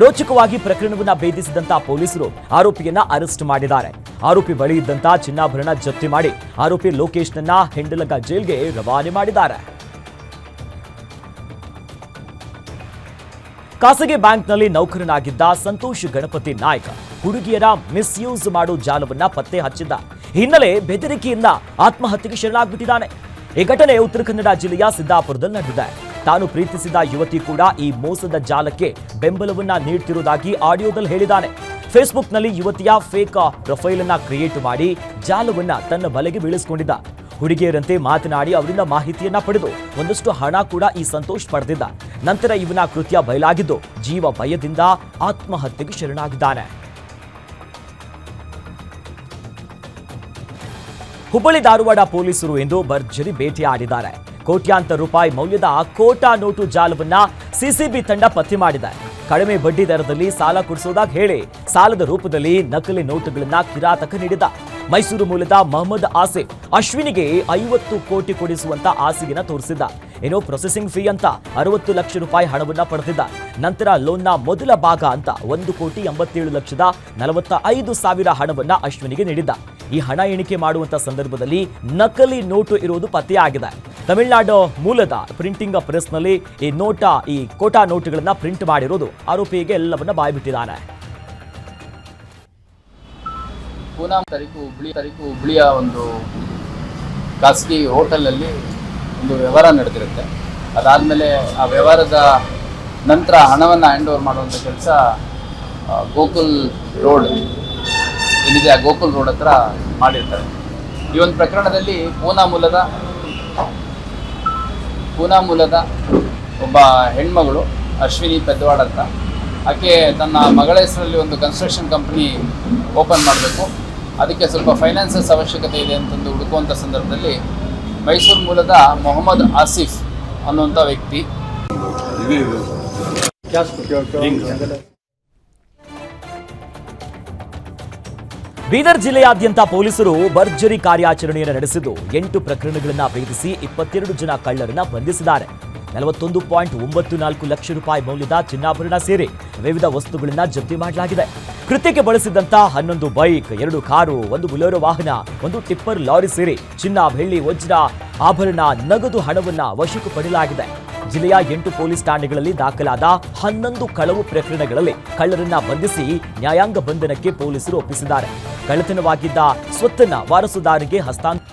ರೋಚಕವಾಗಿ ಪ್ರಕರಣವನ್ನ ಭೇದಿಸಿದಂತ ಪೊಲೀಸರು ಆರೋಪಿಯನ್ನ ಅರೆಸ್ಟ್ ಮಾಡಿದ್ದಾರೆ. ಆರೋಪಿ ಬಳಿ ಇದ್ದಂತ ಚಿನ್ನಾಭರಣ ಜಪ್ತಿ ಮಾಡಿ ಆರೋಪಿ ಲೋಕೇಶ್ನನ್ನ ಹೆಂಡಲಗ ಜೈಲ್ಗೆ ರವಾನೆ ಮಾಡಿದ್ದಾರೆ. ಖಾಸಗಿ ಬ್ಯಾಂಕ್ನಲ್ಲಿ ನೌಕರನಾಗಿದ್ದ ಸಂತೋಷ್ ಗಣಪತಿ ನಾಯ್ಕ ಹುಡುಗಿಯರ ಮಿಸ್ಯೂಸ್ ಮಾಡೋ ಜಾಲವನ್ನ ಪತ್ತೆ ಹಚ್ಚಿದ್ದ ಹಿನ್ನೆಲೆ ಬೆದರಿಕೆಯಿಂದ ಆತ್ಮಹತ್ಯೆಗೆ ಶರಣಾಗ್ಬಿಟ್ಟಿದ್ದಾನೆ. ಈ ಘಟನೆ ಉತ್ತರ ಕನ್ನಡ ಜಿಲ್ಲೆಯ ಸಿದ್ದಾಪುರದಲ್ಲಿ ನಡೆದಿದೆ. ತಾನು ಪ್ರೀತಿಸಿದ ಯುವತಿ ಕೂಡ ಈ ಮೋಸದ ಜಾಲಕ್ಕೆ ಬೆಂಬಲವನ್ನ ನೀಡುತ್ತಿರುವುದಾಗಿ ಆಡಿಯೋದಲ್ಲಿ ಹೇಳಿದ್ದಾನೆ. ಫೇಸ್ಬುಕ್ನಲ್ಲಿ ಯುವತಿಯ ಫೇಕ್ ಪ್ರೊಫೈಲ್ ಅನ್ನ ಕ್ರಿಯೇಟ್ ಮಾಡಿ ಜಾಲವನ್ನ ತನ್ನ ಬಲೆಗೆ ಬೀಳಿಸಿಕೊಂಡಿದ್ದ. ಹುಡುಗಿಯರಂತೆ ಮಾತನಾಡಿ ಅವರಿಂದ ಮಾಹಿತಿಯನ್ನ ಪಡೆದು ಒಂದಷ್ಟು ಹಣ ಕೂಡ ಈ ಸಂತೋಷ್ ಪಡೆದಿದ್ದ. ನಂತರ ಇವನ ಕೃತ್ಯ ಬಯಲಾಗಿದ್ದು ಜೀವ ಭಯದಿಂದ ಆತ್ಮಹತ್ಯೆಗೆ ಶರಣಾಗಿದ್ದಾನೆ. ಹುಬ್ಬಳ್ಳಿ ಧಾರವಾಡ ಪೊಲೀಸರು ಎಂದು ಭರ್ಜರಿ ಬೇಟೆಯಾಡಿದ್ದಾರೆ. ಕೋಟ್ಯಾಂತರ ರೂಪಾಯಿ ಮೌಲ್ಯದ ಕೋಟಾ ನೋಟು ಜಾಲವನ್ನ ಸಿಸಿಬಿ ತಂಡ ಪತ್ತೆ ಮಾಡಿದೆ. ಕಡಿಮೆ ಬಡ್ಡಿ ದರದಲ್ಲಿ ಸಾಲ ಕೊಡಿಸೋದಾಗಿ ಹೇಳಿ ಸಾಲದ ರೂಪದಲ್ಲಿ ನಕಲಿ ನೋಟುಗಳನ್ನ ಕಿರಾತಕ ನೀಡಿದ. ಮೈಸೂರು ಮೂಲದ ಮೊಹಮ್ಮದ್ ಆಸಿಫ್ ಅಶ್ವಿನಿಗೆ 50 ಕೋಟಿ ಕೊಡಿಸುವಂತ ಆಸೆಯನ್ನ ತೋರಿಸಿದ್ದ. ಏನೋ ಪ್ರೊಸೆಸಿಂಗ್ ಫೀ ಅಂತ 60 ಲಕ್ಷ ರೂಪಾಯಿ ಹಣವನ್ನ ಪಡೆದಿದ್ದ. ನಂತರ ಲೋನ್ನ ಮೊದಲ ಭಾಗ ಅಂತ 1,87,45,000 ಹಣವನ್ನ ಅಶ್ವಿನಿಗೆ ನೀಡಿದ್ದ. ಈ ಹಣ ಎಣಿಕೆ ಮಾಡುವಂತ ಸಂದರ್ಭದಲ್ಲಿ ನಕಲಿ ನೋಟು ಇರುವುದು ಪತ್ತೆಯಾಗಿದೆ. ತಮಿಳುನಾಡು ಮೂಲದ ಪ್ರಿಂಟಿಂಗ್ ಪ್ರೆಸ್ನಲ್ಲಿ ಈ ಕೋಟಾ ನೋಟುಗಳನ್ನ ಪ್ರಿಂಟ್ ಮಾಡಿರೋದು ಆರೋಪಿಗೆ ಎಲ್ಲವನ್ನ ಬಾಯ್ಬಿಟ್ಟಿದ್ದಾನೆ. ಪೂನಾ ಹುಬ್ಳಿಯ ಒಂದು ಖಾಸಗಿ ಹೋಟೆಲಲ್ಲಿ ಒಂದು ವ್ಯವಹಾರ ನಡೆದಿರುತ್ತೆ. ಅದಾದಮೇಲೆ ಆ ವ್ಯವಹಾರದ ನಂತರ ಹಣವನ್ನು ಹ್ಯಾಂಡ್ ಓವರ್ ಮಾಡುವಂಥ ಕೆಲಸ ಗೋಕುಲ್ ರೋಡ್ ಏನಿದೆ ಆ ಗೋಕುಲ್ ರೋಡ್ ಹತ್ರ ಮಾಡಿರ್ತಾರೆ. ಈ ಒಂದು ಪ್ರಕರಣದಲ್ಲಿ ಪೂನಾ ಮೂಲದ ಒಬ್ಬ ಹೆಣ್ಮಗಳು ಅಶ್ವಿನಿ ಪೆದ್ದವಾಡ್ ಅಂತ, ಆಕೆ ತನ್ನ ಮಗಳ ಹೆಸರಲ್ಲಿ ಒಂದು ಕನ್ಸ್ಟ್ರಕ್ಷನ್ ಕಂಪ್ನಿ ಓಪನ್ ಮಾಡಬೇಕು, ಅದಕ್ಕೆ ಸ್ವಲ್ಪ ಫೈನಾನ್ಸಸ್ ಅವಶ್ಯಕತೆ ಇದೆ ಅಂತಂದು ಹುಡುಕುವಂಥ ಸಂದರ್ಭದಲ್ಲಿ ಮೈಸೂರು ಮೂಲದ ಮೊಹಮ್ಮದ್ ಆಸಿಫ್ ಅನ್ನುವಂಥ ವ್ಯಕ್ತಿ ಬೀದರ್ ಜಿಲ್ಲೆಯಾದ್ಯಂತ ಪೊಲೀಸರು ಭರ್ಜರಿ ಕಾರ್ಯಾಚರಣೆಯನ್ನು ನಡೆಸಿದ್ದು 8 ಪ್ರಕರಣಗಳನ್ನು ಭೇದಿಸಿ 22 ಜನ ಕಳ್ಳರನ್ನ ಬಂಧಿಸಿದ್ದಾರೆ. 41.94 ಲಕ್ಷ ರೂಪಾಯಿ ಮೌಲ್ಯದ ಚಿನ್ನಾಭರಣ ಸೇರಿ ವಿವಿಧ ವಸ್ತುಗಳನ್ನ ಜಪ್ತಿ ಮಾಡಲಾಗಿದೆ. ಕೃತ್ಯಕ್ಕೆ ಬಳಸಿದಂತ 11 ಬೈಕ್, 2 ಕಾರು, 1 ಬುಲೆರೋ ವಾಹನ, 1 ಟಿಪ್ಪರ್ ಲಾರಿ ಸೇರಿ ಚಿನ್ನ, ಬೆಳ್ಳಿ, ವಜ್ರ, ಆಭರಣ, ನಗದು ಹಣವನ್ನ ವಶಕ್ಕೆ ಪಡೆಯಲಾಗಿದೆ. ಜಿಲ್ಲೆಯ 8 ಪೊಲೀಸ್ ಠಾಣೆಗಳಲ್ಲಿ ದಾಖಲಾದ 11 ಕಳವು ಪ್ರಕರಣಗಳಲ್ಲಿ ಕಳ್ಳರನ್ನ ಬಂಧಿಸಿ ನ್ಯಾಯಾಂಗ ಬಂಧನಕ್ಕೆ ಪೊಲೀಸರು ಒಪ್ಪಿಸಿದ್ದಾರೆ. ಕಳ್ಳತನವಾಗಿದ್ದ ಸ್ವತ್ತನ್ನ ವಾರಸುದಾರರಿಗೆ ಹಸ್ತಾಂತರ.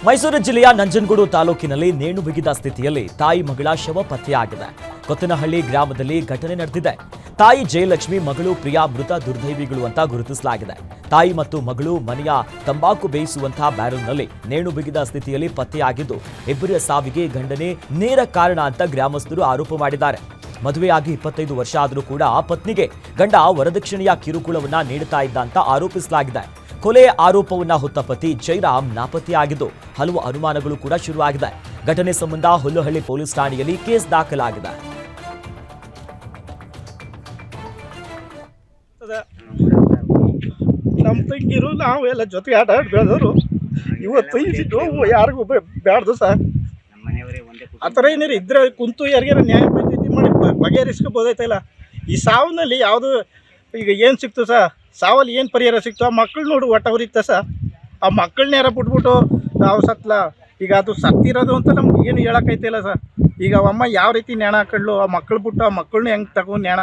ಮೈಸೂರು ಜಿಲ್ಲೆಯ ನಂಜನಗೂಡು ತಾಲೂಕಿನಲ್ಲಿ ನೇಣು ಬಿಗಿದ ಸ್ಥಿತಿಯಲ್ಲಿ ತಾಯಿ ಮಗಳ ಶವ ಪತ್ತೆಯಾಗಿದೆ. ಕೊತ್ತನಹಳ್ಳಿ ಗ್ರಾಮದಲ್ಲಿ ಘಟನೆ ನಡೆದಿದೆ. ತಾಯಿ ಜಯಲಕ್ಷ್ಮಿ, ಮಗಳು ಪ್ರಿಯಾ ಮೃತ ದುರ್ದೈವಿಗಳು ಅಂತ ಗುರುತಿಸಲಾಗಿದೆ. ತಾಯಿ ಮತ್ತು ಮಗಳು ಮನೆಯ ತಂಬಾಕು ಬೇಯಿಸುವಂತಹ ಬ್ಯಾರಲ್ನಲ್ಲಿ ನೇಣು ಬಿಗಿದ ಸ್ಥಿತಿಯಲ್ಲಿ ಪತ್ತೆಯಾಗಿದ್ದು, ಇಬ್ಬರ ಸಾವಿಗೆ ಗಂಡನೇ ನೇರ ಕಾರಣ ಅಂತ ಗ್ರಾಮಸ್ಥರು ಆರೋಪ ಮಾಡಿದ್ದಾರೆ. ಮದುವೆಯಾಗಿ 25 ವರ್ಷ ಆದರೂ ಕೂಡ ಪತ್ನಿಗೆ ಗಂಡ ವರದಕ್ಷಿಣೆಯ ಕಿರುಕುಳವನ್ನ ನೀಡುತ್ತಾ ಇದ್ದ ಅಂತ ಆರೋಪಿಸಲಾಗಿದೆ. ಕೊಲೆ ಆರೋಪವನ್ನ ಹೊತ್ತ ಪತಿ ಜೈರಾಮ್ ನಾಪತ್ತೆಯಾಗಿದ್ದು, ಹಲವು ಅನುಮಾನಗಳು ಕೂಡ ಶುರುವಾಗಿದೆ. ಘಟನೆ ಸಂಬಂಧ ಹುಲ್ಲಹಳ್ಳಿ ಪೊಲೀಸ್ ಠಾಣೆಯಲ್ಲಿ ಕೇಸ್ ದಾಖಲಾಗಿದೆ. ನಮ್ಮ ತಂಗಿರು ನಾವು ಎಲ್ಲ ಜೊತೆಗೆ ಆಟ ಆಡಿ ಬೆಳೆದವರು. ಇವತ್ತು ಈ ನೋವು ಯಾರಿಗೂ ಬ್ಯಾಡ್ದು ಸರ್. ಆ ಥರ ಏನಾರು ಇದ್ರೆ ಕುಂತು ಯಾರಿಗಾರ ನ್ಯಾಯ ಪಂಚಾಯತಿ ಮಾಡಿ ಬಗೆಹರಿಸ್ಕೋಬೋದೈತಲ್ಲ. ಈ ಸಾವಿನಲ್ಲಿ ಯಾವುದು ಈಗ ಏನು ಸಿಕ್ತು ಸರ್, ಸಾವಲ್ಲಿ ಏನು ಪರಿಹಾರ ಸಿಕ್ತು? ಆ ಮಕ್ಕಳು ನೋಡು ಒಟ್ಟ ಅವ್ರಿತ್ತ ಸರ್. ಆ ಮಕ್ಕಳನ್ನ ಯಾರ ಬಿಟ್ಬಿಟ್ಟು ನಾವು ಸತ್ಲ, ಈಗ ಅದು ಸತ್ತಿರೋದು ಅಂತ ನಮ್ಗೆ ಏನು ಹೇಳೋಕ್ಕೈತಿಲ್ಲ ಸರ್. ಈಗ ಅವಮ್ಮ ಯಾವ ರೀತಿ ನ್ಯಾಣ ಹಾಕೊಳ್ಳು, ಆ ಮಕ್ಕಳು ಬಿಟ್ಟು ಆ ಮಕ್ಕಳನ್ನ ಹೆಂಗೆ ತಗೊಂಡು ನ್ಯಾಣ.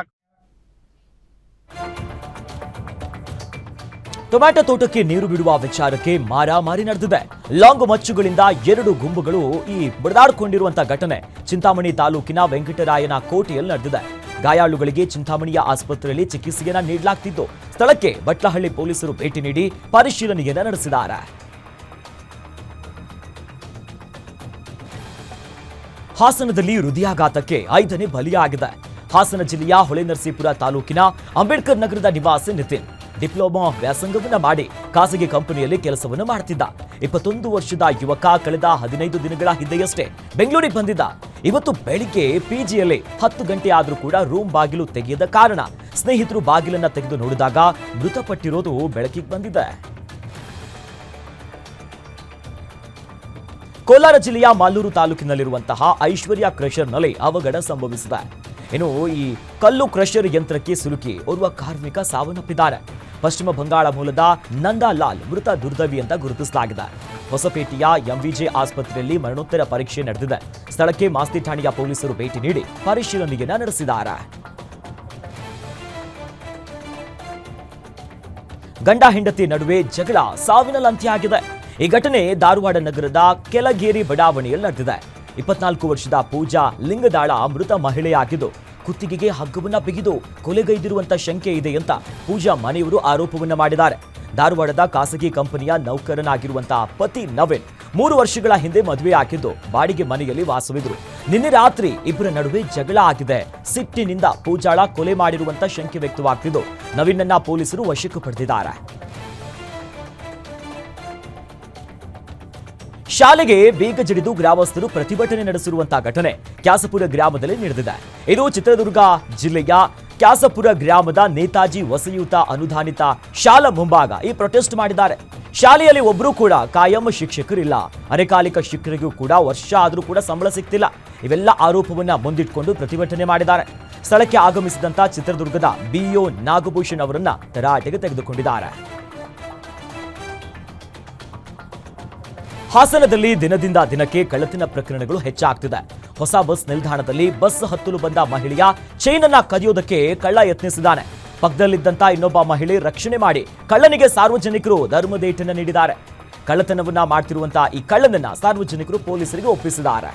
ಟೊಮ್ಯಾಟೊ ತೋಟಕ್ಕೆ ನೀರು ಬಿಡುವ ವಿಚಾರಕ್ಕೆ ಮಾರಾಮಾರಿ ನಡೆದಿದೆ. ಲಾಂಗ್ ಮಚ್ಚುಗಳಿಂದ 2 ಗುಂಪುಗಳು ಈ ಬಡಿದಾಡಿಕೊಂಡಿರುವಂತಹ ಘಟನೆ ಚಿಂತಾಮಣಿ ತಾಲೂಕಿನ ವೆಂಕಟರಾಯನ ಕೋಟೆಯಲ್ಲಿ ನಡೆದಿದೆ. ಗಾಯಾಳುಗಳಿಗೆ ಚಿಂತಾಮಣಿಯ ಆಸ್ಪತ್ರೆಯಲ್ಲಿ ಚಿಕಿತ್ಸೆಯನ್ನ ನೀಡಲಾಗ್ತಿದ್ದು, ಸ್ಥಳಕ್ಕೆ ಬಟ್ಲಹಳ್ಳಿ ಪೊಲೀಸರು ಭೇಟಿ ನೀಡಿ ಪರಿಶೀಲನೆಯನ್ನ ನಡೆಸಿದ್ದಾರೆ. ಹಾಸನದಲ್ಲಿ ಹೃದಯಾಘಾತಕ್ಕೆ 5ನೇ ಬಲಿಯಾಗಿದೆ. ಹಾಸನ ಜಿಲ್ಲೆಯ ಹೊಳೆನರಸೀಪುರ ತಾಲೂಕಿನ ಅಂಬೇಡ್ಕರ್ ನಗರದ ನಿವಾಸಿ ನಿತಿನ್ ಡಿಪ್ಲೊಮಾ ವ್ಯಾಸಂಗವನ್ನ ಮಾಡಿ ಖಾಸಗಿ ಕಂಪನಿಯಲ್ಲಿ ಕೆಲಸವನ್ನು ಮಾಡುತ್ತಿದ್ದ. 21 ವರ್ಷದ ಯುವಕ ಕಳೆದ 15 ದಿನಗಳ ಹಿಂದೆಯಷ್ಟೇ ಬೆಂಗಳೂರಿಗೆ ಬಂದಿದ್ದ. ಇವತ್ತು ಬೆಳಿಗ್ಗೆ ಪಿಜಿಯಲ್ಲಿ 10 ಗಂಟೆ ಆದರೂ ಕೂಡ ರೂಮ್ ಬಾಗಿಲು ತೆಗೆಯದ ಕಾರಣ ಸ್ನೇಹಿತರು ಬಾಗಿಲನ್ನ ತೆಗೆದು ನೋಡಿದಾಗ ಮೃತಪಟ್ಟಿರೋದು ಬೆಳಕಿಗೆ ಬಂದಿದೆ. ಕೋಲಾರ ಜಿಲ್ಲೆಯ ಮಾಲೂರು ತಾಲೂಕಿನಲ್ಲಿರುವಂತಹ ಐಶ್ವರ್ಯ ಕ್ರಷರ್ನಲ್ಲಿ ಅವಘಡ ಸಂಭವಿಸಿದೆ. ಇನ್ನು ಈ ಕಲ್ಲು ಕ್ರಷರ್ ಯಂತ್ರಕ್ಕೆ ಸಿಲುಕಿ ಓರ್ವ ಕಾರ್ಮಿಕ ಸಾವನ್ನಪ್ಪಿದ್ದಾರೆ. ಪಶ್ಚಿಮ ಬಂಗಾಳ ಮೂಲದ ನಂದಾಲಾಲ್ ಮೃತ ದುರ್ದೈವಿ ಅಂತ ಗುರುತಿಸಲಾಗಿದೆ. ಹೊಸಪೇಟೆಯ ಎಂವಿಜೆ ಆಸ್ಪತ್ರೆಯಲ್ಲಿ ಮರಣೋತ್ತರ ಪರೀಕ್ಷೆ ನಡೆದಿದೆ. ಸ್ಥಳಕ್ಕೆ ಮಾಸ್ತಿ ಠಾಣೆಯ ಪೊಲೀಸರು ಭೇಟಿ ನೀಡಿ ಪರಿಶೀಲನೆಯನ್ನ ನಡೆಸಿದ್ದಾರೆ. ಗಂಡ ಹೆಂಡತಿ ನಡುವೆ ಜಗಳ ಸಾವಿನಲ್ಲಿ ಅಂತ್ಯ. ಈ ಘಟನೆ ಧಾರವಾಡ ನಗರದ ಕೆಳಗೇರಿ ಬಡಾವಣೆಯಲ್ಲಿ ನಡೆದಿದೆ. 24 ವರ್ಷದ ಪೂಜಾ ಲಿಂಗದಾಳ ಮೃತ ಮಹಿಳೆಯಾಗಿದ್ದು, ಕುತ್ತಿಗೆಗೆ ಹಗ್ಗವನ್ನ ಬಿಗಿದು ಕೊಲೆಗೈದಿರುವಂತ ಶಂಕೆ ಇದೆ ಅಂತ ಪೂಜಾ ಮನೆಯವರು ಆರೋಪವನ್ನ ಮಾಡಿದ್ದಾರೆ. ಧಾರವಾಡದ ಖಾಸಗಿ ಕಂಪನಿಯ ನೌಕರನಾಗಿರುವಂತಹ ಪತಿ ನವೀನ್ 3 ವರ್ಷಗಳ ಹಿಂದೆ ಮದುವೆಯಾಗಿದ್ದು ಬಾಡಿಗೆ ಮನೆಯಲ್ಲಿ ವಾಸವಿದ್ರು. ನಿನ್ನೆ ರಾತ್ರಿ ಇಬ್ಬರ ನಡುವೆ ಜಗಳ ಆಗಿದೆ. ಸಿಟ್ಟಿನಿಂದ ಪೂಜಾಳ ಕೊಲೆ ಮಾಡಿರುವಂತ ಶಂಕೆ ವ್ಯಕ್ತವಾಗ್ತಿದ್ದು, ನವೀನನ್ನ ಪೊಲೀಸರು ವಶಕ್ಕೆ ಪಡೆದಿದ್ದಾರೆ. ಶಾಲೆಗೆ ಬೀಗ ಜಡಿದು ಗ್ರಾಮಸ್ಥರು ಪ್ರತಿಭಟನೆ ನಡೆಸಿರುವಂತಹ ಘಟನೆ ಕ್ಯಾಸಪುರ ಗ್ರಾಮದಲ್ಲಿ ನಡೆದಿದೆ. ಇದು ಚಿತ್ರದುರ್ಗ ಜಿಲ್ಲೆಯ ಕ್ಯಾಸಪುರ ಗ್ರಾಮದ ನೇತಾಜಿ ವಸಯುತ ಅನುದಾನಿತ ಶಾಲಾ ಮುಂಭಾಗ ಈ ಪ್ರೊಟೆಸ್ಟ್ ಮಾಡಿದ್ದಾರೆ. ಶಾಲೆಯಲ್ಲಿ ಒಬ್ಬರು ಕೂಡ ಕಾಯಂ ಶಿಕ್ಷಕರಿಲ್ಲ. ಅರೆಕಾಲಿಕ ಶಿಕ್ಷಕರಿಗೂ ಕೂಡ ವರ್ಷ ಆದರೂ ಕೂಡ ಸಂಬಳ ಸಿಗ್ತಿಲ್ಲ. ಇವೆಲ್ಲ ಆರೋಪವನ್ನ ಮುಂದಿಟ್ಕೊಂಡು ಪ್ರತಿಭಟನೆ ಮಾಡಿದ್ದಾರೆ. ಸ್ಥಳಕ್ಕೆ ಆಗಮಿಸಿದಂತ ಚಿತ್ರದುರ್ಗದ ಬಿಇಒ ನಾಗಭೂಷಣ್ ಅವರನ್ನ ತರಾಟೆಗೆ ತೆಗೆದುಕೊಂಡಿದ್ದಾರೆ. ಹಾಸನದಲ್ಲಿ ದಿನದಿಂದ ದಿನಕ್ಕೆ ಕಳ್ಳತನ ಪ್ರಕರಣಗಳು ಹೆಚ್ಚಾಗ್ತಿದೆ. ಹೊಸ ಬಸ್ ನಿಲ್ದಾಣದಲ್ಲಿ ಬಸ್ ಹತ್ತಲು ಬಂದ ಮಹಿಳೆಯ ಚೈನ್ ಅನ್ನ ಕದಿಯೋದಕ್ಕೆ ಕಳ್ಳ ಯತ್ನಿಸಿದ್ದಾನೆ. ಪಕ್ಕದಲ್ಲಿದ್ದಂತ ಇನ್ನೊಬ್ಬ ಮಹಿಳೆ ರಕ್ಷಣೆ ಮಾಡಿ ಕಳ್ಳನಿಗೆ ಸಾರ್ವಜನಿಕರು ಧರ್ಮದೇಟನ್ನ ನೀಡಿದ್ದಾರೆ. ಕಳ್ಳತನವನ್ನ ಮಾಡ್ತಿರುವಂತಹ ಈ ಕಳ್ಳನನ್ನ ಸಾರ್ವಜನಿಕರು ಪೊಲೀಸರಿಗೆ ಒಪ್ಪಿಸಿದ್ದಾರೆ.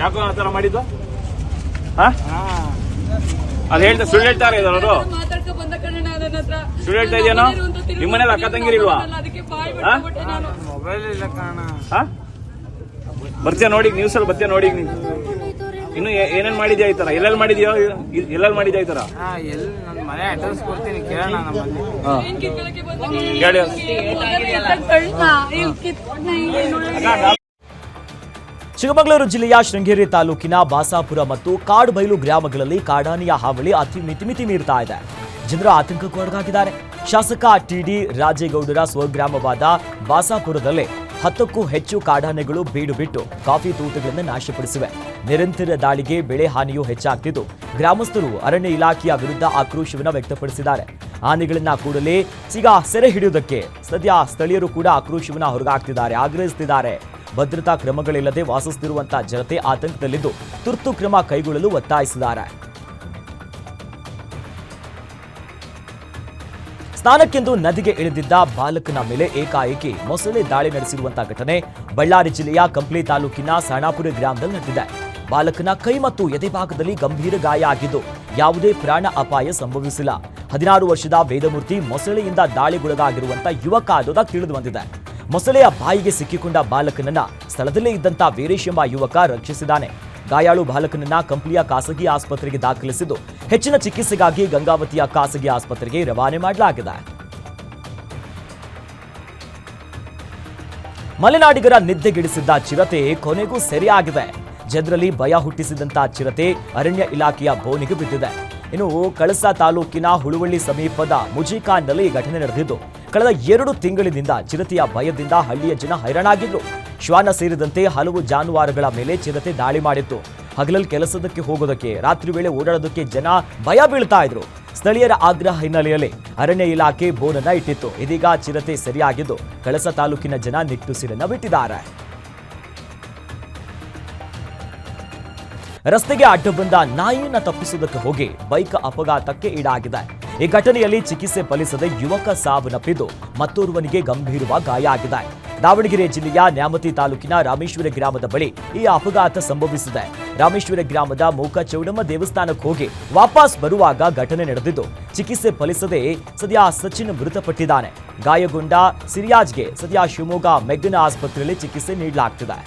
ಯಾಕೋ ಆ ಥರ ಮಾಡಿದ್ದು? ಅದು ಹೇಳ್ತಾ ಸುಳ್ಳು ಹೇಳ್ತಾರೆ ಅವರು. ಸುಳ್ಳು ಹೇಳ್ತಾ ಇದೆಯೇನೋ? ನಿಮ್ಮ ಮನೇಲಿ ಅಕ್ಕ ತಂಗಿರಿಲ್ವಾ? ಬರ್ತೀಯ ನೋಡಿ, ನ್ಯೂಸ್ ಅಲ್ಲಿ ಬರ್ತೀಯ ನೋಡಿ. ನೀನು ಇನ್ನು ಏನೇನ್ ಮಾಡಿದ್ಯಾ ಈ ತರ? ಎಲ್ಲೆಲ್ಲಿ ಮಾಡಿದ್ಯೋ? ಎಲ್ಲೆಲ್ಲಿ ಮಾಡಿದ್ಯಾ ಈ ತರ? ಮನೆ ಅಡ್ರೆಸ್ ಕೊಡ್ತೀನಿ, ಕೇಳೋಣ. ಚಿಕ್ಕಮಗಳೂರು ಜಿಲ್ಲೆಯ ಶೃಂಗೇರಿ ತಾಲೂಕಿನ ಬಾಸಾಪುರ ಮತ್ತು ಕಾಡುಬೈಲು ಗ್ರಾಮಗಳಲ್ಲಿ ಕಾಡಾನೆಯ ಹಾವಳಿ ಅತಿ ಮಿತಿ ಮೀರ್ತಾ ಇದೆ. ಜನರು ಆತಂಕಕ್ಕೆ ಒಳಗಾಗಿದ್ದಾರೆ. ಶಾಸಕ ಟಿಡಿ ರಾಜೇಗೌಡರ ಸ್ವಗ್ರಾಮವಾದ ಬಾಸಾಪುರದಲ್ಲಿ 10ಕ್ಕೂ ಹೆಚ್ಚು ಕಾಡಾನೆಗಳು ಬೀಡು ಬಿಟ್ಟು ಕಾಫಿ ತೋಟಗಳನ್ನು ನಾಶಪಡಿಸಿವೆ. ನಿರಂತರ ದಾಳಿಗೆ ಬೆಳೆ ಹಾನಿಯೂ ಹೆಚ್ಚಾಗ್ತಿದ್ದು, ಗ್ರಾಮಸ್ಥರು ಅರಣ್ಯ ಇಲಾಖೆಯ ವಿರುದ್ಧ ಆಕ್ರೋಶವನ್ನು ವ್ಯಕ್ತಪಡಿಸಿದ್ದಾರೆ. ಆನೆಗಳನ್ನ ಕೂಡಲೇ ಸೆರೆ ಹಿಡಿಯುವುದಕ್ಕೆ ಸದ್ಯ ಸ್ಥಳೀಯರು ಕೂಡ ಆಕ್ರೋಶವನ್ನು ಹೊರಗಾಗ್ತಿದ್ದಾರೆ, ಆಗ್ರಹಿಸುತ್ತಿದ್ದಾರೆ. ಭದ್ರತಾ ಕ್ರಮಗಳಿಲ್ಲದೆ ವಾಸಿಸುತ್ತಿರುವಂತಹ ಜನತೆ ಆತಂಕದಲ್ಲಿದ್ದು ತುರ್ತು ಕ್ರಮ ಕೈಗೊಳ್ಳಲು ಒತ್ತಾಯಿಸಿದ್ದಾರೆ. ಸ್ನಾನಕ್ಕೆಂದು ನದಿಗೆ ಇಳಿದಿದ್ದ ಬಾಲಕನ ಮೇಲೆ ಏಕಾಏಕಿ ಮೊಸಳೆ ದಾಳಿ ನಡೆಸಿರುವಂತಹ ಘಟನೆ ಬಳ್ಳಾರಿ ಜಿಲ್ಲೆಯ ಕಂಪ್ಲಿ ತಾಲೂಕಿನ ಸಣಾಪುರ ಗ್ರಾಮದಲ್ಲಿ ನಡೆದಿದೆ. ಬಾಲಕನ ಕೈ ಮತ್ತು ಎದೆ ಭಾಗದಲ್ಲಿ ಗಂಭೀರ ಗಾಯ ಆಗಿದ್ದು ಯಾವುದೇ ಪ್ರಾಣ ಅಪಾಯ ಸಂಭವಿಸಿಲ್ಲ. 16 ವರ್ಷದ ವೇದಮೂರ್ತಿ ಮೊಸಳೆಯಿಂದ ದಾಳಿಗೊಳಗಾಗಿರುವಂತಹ ಯುವಕ ಅನ್ನೋದಾಗಿ ತಿಳಿದು ಬಂದಿದೆ. ಮೊಸಳೆಯ ಬಾಯಿಗೆ ಸಿಕ್ಕಿಕೊಂಡ ಬಾಲಕನನ್ನ ಸ್ಥಳದಲ್ಲೇ ಇದ್ದಂತ ವೀರೇಶ್ ಎಂಬ ಯುವಕ ರಕ್ಷಿಸಿದ್ದಾನೆ. ಗಾಯಾಳು ಬಾಲಕನನ್ನ ಕಂಪ್ಲಿಯ ಖಾಸಗಿ ಆಸ್ಪತ್ರೆಗೆ ದಾಖಲಿಸಿದ್ದು ಹೆಚ್ಚಿನ ಚಿಕಿತ್ಸೆಗಾಗಿ ಗಂಗಾವತಿಯ ಖಾಸಗಿ ಆಸ್ಪತ್ರೆಗೆ ರವಾನೆ ಮಾಡಲಾಗಿದೆ. ಮಲೆನಾಡಿಗರ ನಿದ್ದೆಗೆಡಿಸಿದ್ದ ಚಿರತೆ ಕೊನೆಗೂ ಸೆರೆಯಾಗಿದೆ. ಜನರಲ್ಲಿ ಭಯ ಹುಟ್ಟಿಸಿದಂತ ಚಿರತೆ ಅರಣ್ಯ ಇಲಾಖೆಯ ಬೋನಿಗೆ ಬಿದ್ದಿದೆ. ಇನ್ನು ಕಳಸಾ ತಾಲೂಕಿನ ಹುಳುವಳ್ಳಿ ಸಮೀಪದ ಮುಜಿಕಾನ್ನಲ್ಲಿ ಘಟನೆ ನಡೆದಿದ್ದು ಕಳೆದ 2 ತಿಂಗಳಿನಿಂದ ಚಿರತೆಯ ಭಯದಿಂದ ಹಳ್ಳಿಯ ಜನ ಹೈರಾಣಾಗಿದ್ರು. ಶ್ವಾನ ಸೇರಿದಂತೆ ಹಲವು ಜಾನುವಾರುಗಳ ಮೇಲೆ ಚಿರತೆ ದಾಳಿ ಮಾಡಿತ್ತು. ಹಗಲಲ್ಲಿ ಕೆಲಸದಕ್ಕೆ ಹೋಗೋದಕ್ಕೆ, ರಾತ್ರಿ ವೇಳೆ ಓಡಾಡೋದಕ್ಕೆ ಜನ ಭಯ ಬೀಳ್ತಾ ಇದ್ರು. ಸ್ಥಳೀಯರ ಆಗ್ರಹ ಹಿನ್ನೆಲೆಯಲ್ಲಿ ಅರಣ್ಯ ಇಲಾಖೆ ಬೋನನ್ನ ಇಟ್ಟಿತ್ತು. ಇದೀಗ ಚಿರತೆ ಸರಿಯಾಗಿದ್ದು ಕಳಸಾ ತಾಲೂಕಿನ ಜನ ನಿಟ್ಟುಸಿರನ್ನ ಬಿಟ್ಟಿದ್ದಾರೆ. ರಸ್ತೆಗೆ ಅಡ್ಡ ಬಂದ ನಾಯಿಯನ್ನ ತಪ್ಪಿಸುವುದಕ್ಕೆ ಹೋಗಿ ಬೈಕ್ ಅಪಘಾತಕ್ಕೆ ಈಡಾಗಿದೆ. ಈ ಘಟನೆಯಲ್ಲಿ ಚಿಕಿತ್ಸೆ ಫಲಿಸದೆ ಯುವಕ ಸಾವನ್ನಪ್ಪಿದ್ದು ಮತ್ತೋರ್ವನಿಗೆ ಗಂಭೀರವಾಗಿ ಗಾಯ ಆಗಿದೆ. ದಾವಣಗೆರೆ ಜಿಲ್ಲೆಯ ನ್ಯಾಮತಿ ತಾಲೂಕಿನ ರಾಮೇಶ್ವರ ಗ್ರಾಮದ ಬಳಿ ಈ ಅಪಘಾತ ಸಂಭವಿಸಿದೆ. ರಾಮೇಶ್ವರ ಗ್ರಾಮದ ಮೂಕ ಚೌಡಮ್ಮ ದೇವಸ್ಥಾನಕ್ಕೆ ಹೋಗಿ ವಾಪಸ್ ಬರುವಾಗ ಘಟನೆ ನಡೆದಿದ್ದು ಚಿಕಿತ್ಸೆ ಫಲಿಸದೆ ಸದ್ಯ ಸಚಿನ್ ಮೃತಪಟ್ಟಿದ್ದಾನೆ. ಗಾಯಗೊಂಡ ಸಿರಿಯಾಜ್ಗೆ ಸದ್ಯ ಶಿವಮೊಗ್ಗ ಮೆಗ್ಗನ ಆಸ್ಪತ್ರೆಯಲ್ಲಿ ಚಿಕಿತ್ಸೆ ನೀಡಲಾಗ್ತಿದೆ.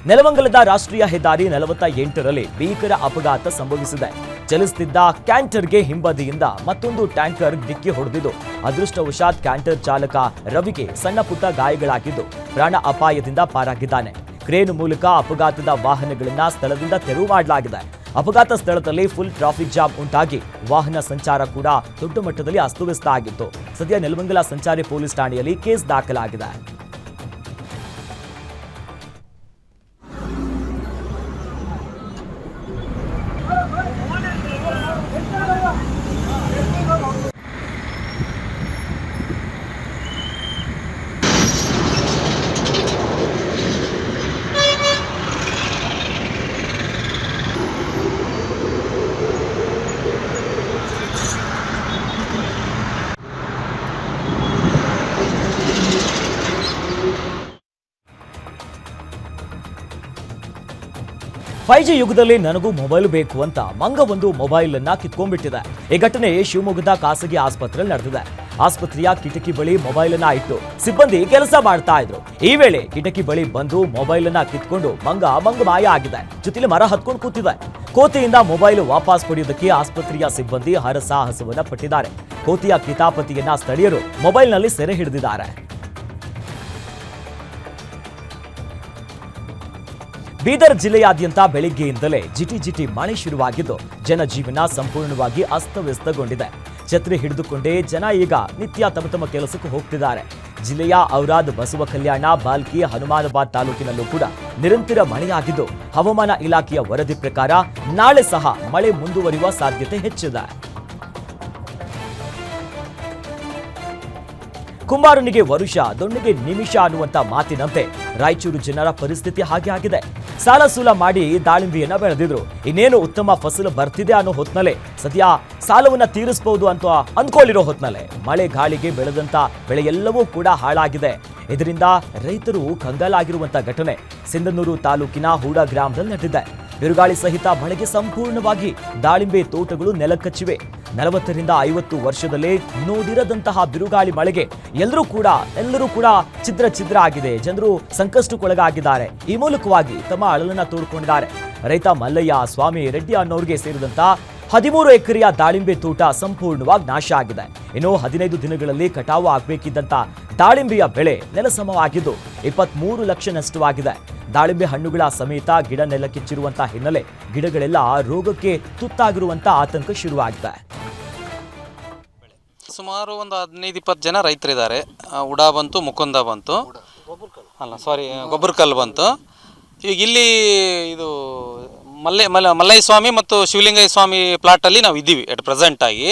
ನೆಲಮಂಗಲದ ರಾಷ್ಟ್ರೀಯ ಹೆದ್ದಾರಿ 48ರಲ್ಲಿ ಭೀಕರ ಅಪಘಾತ ಸಂಭವಿಸಿದೆ. ಚಲಿಸುತ್ತಿದ್ದ ಕ್ಯಾಂಟರ್ಗೆ ಹಿಂಬದಿಯಿಂದ ಮತ್ತೊಂದು ಟ್ಯಾಂಕರ್ ಡಿಕ್ಕಿ ಹೊಡೆದಿದ್ದು ಅದೃಷ್ಟವಶಾತ್ ಕ್ಯಾಂಟರ್ ಚಾಲಕ ರವಿಗೆ ಸಣ್ಣ ಪುಟ್ಟ ಗಾಯಗಳಾಗಿದ್ದು ಪ್ರಾಣ ಅಪಾಯದಿಂದ ಪಾರಾಗಿದ್ದಾನೆ. ಕ್ರೇನ್ ಮೂಲಕ ಅಪಘಾತದ ವಾಹನಗಳನ್ನ ಸ್ಥಳದಿಂದ ತೆರವು ಮಾಡಲಾಗಿದೆ. ಅಪಘಾತ ಸ್ಥಳದಲ್ಲಿ ಫುಲ್ ಟ್ರಾಫಿಕ್ ಜಾಮ್ ಉಂಟಾಗಿ ವಾಹನ ಸಂಚಾರ ಕೂಡ ದೊಡ್ಡ ಮಟ್ಟದಲ್ಲಿ ಅಸ್ತವ್ಯಸ್ತ ಆಗಿತ್ತು. ಸದ್ಯ ನೆಲಮಂಗಲ ಸಂಚಾರಿ ಪೊಲೀಸ್ ಠಾಣೆಯಲ್ಲಿ ಕೇಸ್ ದಾಖಲಾಗಿದೆ. ಫೈವ್ ಜಿ ಯುಗದಲ್ಲಿ ನನಗೂ ಮೊಬೈಲ್ ಬೇಕು ಅಂತ ಮಂಗವೊಂದು ಮೊಬೈಲ್ ಅನ್ನ ಕಿತ್ಕೊಂಡ್ಬಿಟ್ಟಿದೆ. ಈ ಘಟನೆ ಶಿವಮೊಗ್ಗದ ಖಾಸಗಿ ಆಸ್ಪತ್ರೆಯಲ್ಲಿ ನಡೆದಿದೆ. ಆಸ್ಪತ್ರೆಯ ಕಿಟಕಿ ಬಳಿ ಮೊಬೈಲ್ ಅನ್ನ ಇಟ್ಟು ಸಿಬ್ಬಂದಿ ಕೆಲಸ ಮಾಡ್ತಾ ಇದ್ರು. ಈ ವೇಳೆ ಕಿಟಕಿ ಬಳಿ ಬಂದು ಮೊಬೈಲ್ ಅನ್ನ ಕಿತ್ಕೊಂಡು ಮಂಗ ಮಾಯ ಆಗಿದೆ. ಜೊತೆಲಿ ಮರ ಹತ್ಕೊಂಡು ಕೂತಿದೆ. ಕೋತಿಯಿಂದ ಮೊಬೈಲ್ ವಾಪಸ್ ಪಡೆಯುವುದಕ್ಕೆ ಆಸ್ಪತ್ರೆಯ ಸಿಬ್ಬಂದಿ ಹರಸಾಹಸವನ್ನ ಪಟ್ಟಿದ್ದಾರೆ. ಕೋತಿಯ ಕಿತಾಪತಿಯನ್ನ ಸ್ಥಳೀಯರು ಮೊಬೈಲ್ನಲ್ಲಿ ಸೆರೆ ಹಿಡಿದಿದ್ದಾರೆ. ಬೀದರ್ ಜಿಲ್ಲೆಯಾದ್ಯಂತ ಬೆಳಿಗ್ಗೆಯಿಂದಲೇ ಜಿಟಿ ಮಳೆ ಶುರುವಾಗಿದ್ದು ಜನಜೀವನ ಸಂಪೂರ್ಣವಾಗಿ ಅಸ್ತವ್ಯಸ್ತಗೊಂಡಿದೆ. ಛತ್ರಿ ಹಿಡಿದುಕೊಂಡೇ ಜನ ಈಗ ನಿತ್ಯ ತಮ್ಮ ಕೆಲಸಕ್ಕೆ ಹೋಗ್ತಿದ್ದಾರೆ. ಜಿಲ್ಲೆಯ ಔರಾದ್, ಬಸವ ಕಲ್ಯಾಣ, ಬಾಲ್ಕಿ, ಹನುಮಾನಾಬಾದ್ ತಾಲೂಕಿನಲ್ಲೂ ಕೂಡ ನಿರಂತರ ಮಳೆಯಾಗಿದ್ದು ಹವಾಮಾನ ಇಲಾಖೆಯ ವರದಿ ಪ್ರಕಾರ ನಾಳೆ ಸಹ ಮಳೆ ಮುಂದುವರಿಯುವ ಸಾಧ್ಯತೆ ಹೆಚ್ಚಿದೆ. ಕುಂಬಾರನಿಗೆ ವರುಷ, ದೊಣ್ಣೆಗೆ ನಿಮಿಷ ಅನ್ನುವಂತ ಮಾತಿನಂತೆ ರಾಯಚೂರು ಜನರ ಪರಿಸ್ಥಿತಿ ಹಾಗೆ ಆಗಿದೆ. ಸಾಲ ಸೂಲ ಮಾಡಿ ದಾಳಿಂಬೆಯನ್ನ ಬೆಳೆದಿದ್ರು. ಇನ್ನೇನು ಉತ್ತಮ ಫಸಲು ಬರ್ತಿದೆ ಅನ್ನೋ ಹೊತ್ನಲ್ಲೇ ಸದ್ಯ ಸಾಲವನ್ನ ತೀರಿಸಬಹುದು ಅಂತ ಅಂದ್ಕೊಳ್ಳಿರೋ ಹೊತ್ನಲ್ಲೇ ಮಳೆ ಗಾಳಿಗೆ ಬೆಳೆದಂತ ಬೆಳೆ ಎಲ್ಲವೂ ಕೂಡ ಹಾಳಾಗಿದೆ. ಇದರಿಂದ ರೈತರು ಕಂಗಾಲಾಗಿರುವಂತ ಘಟನೆ ಸಿಂಧನೂರು ತಾಲೂಕಿನ ಹೂಡ ಗ್ರಾಮದಲ್ಲಿ ನಡೆದಿದೆ. ಬಿರುಗಾಳಿ ಸಹಿತ ಮಳೆಗೆ ಸಂಪೂರ್ಣವಾಗಿ ದಾಳಿಂಬೆ ತೋಟಗಳು ನೆಲಕಚ್ಚಿವೆ. 40ರಿಂದ 50 ವರ್ಷದಲ್ಲೇ ನೋಡಿರದಂತಹ ಬಿರುಗಾಳಿ ಮಳೆಗೆ ಎಲ್ಲರೂ ಕೂಡ ಛಿದ್ರ ಆಗಿದೆ. ಜನರು ಸಂಕಷ್ಟಕ್ಕೊಳಗಾಗಿದ್ದಾರೆ. ಈ ಮೂಲಕವಾಗಿ ತಮ್ಮ ಅಳಲನ್ನ ತೋಡ್ಕೊಂಡಿದ್ದಾರೆ. ರೈತ ಮಲ್ಲಯ್ಯ, ಸ್ವಾಮಿ, ರೆಡ್ಡಿ ಅನ್ನೋರಿಗೆ ಸೇರಿದಂತ 13 ಎಕರೆಯ ದಾಳಿಂಬೆ ತೋಟ ಸಂಪೂರ್ಣವಾಗಿ ನಾಶ ಆಗಿದೆ. ಇನ್ನು 15 ದಿನಗಳಲ್ಲಿ ಕಟಾವು ಆಗಬೇಕಿದ್ದಂತ ದಾಳಿಂಬೆಯ ಬೆಳೆ ನೆಲಸಮವಾಗಿದ್ದು 23 ಲಕ್ಷ ನಷ್ಟವಾಗಿದೆ. ದಾಳಿಂಬೆ ಹಣ್ಣುಗಳ ಸಮೇತ ಗಿಡ ನೆಲಕ್ಕಿಚ್ಚಿರುವಂತಹ ಹಿನ್ನೆಲೆ ಗಿಡಗಳೆಲ್ಲ ರೋಗಕ್ಕೆ ತುತ್ತಾಗಿರುವಂತ ಆತಂಕ ಶುರುವಾಗಿದೆ. ಸುಮಾರು ಒಂದು 15-20 ಜನ ರೈತರಿದ್ದಾರೆ. ಉಡಾ ಬಂತು, ಮುಕುಂದ ಬಂತು, ಗೊಬ್ಬರಕಲ್ ಬಂತು. ಈಗ ಇಲ್ಲಿ ಇದು ಮಲ್ಲಯ್ಯ ಸ್ವಾಮಿ ಮತ್ತು ಶಿವಲಿಂಗಯ್ಯ ಸ್ವಾಮಿ ಪ್ಲಾಟಲ್ಲಿ ನಾವು ಇದ್ದೀವಿ ಎಟ್ ಪ್ರೆಸೆಂಟ್ ಆಗಿ.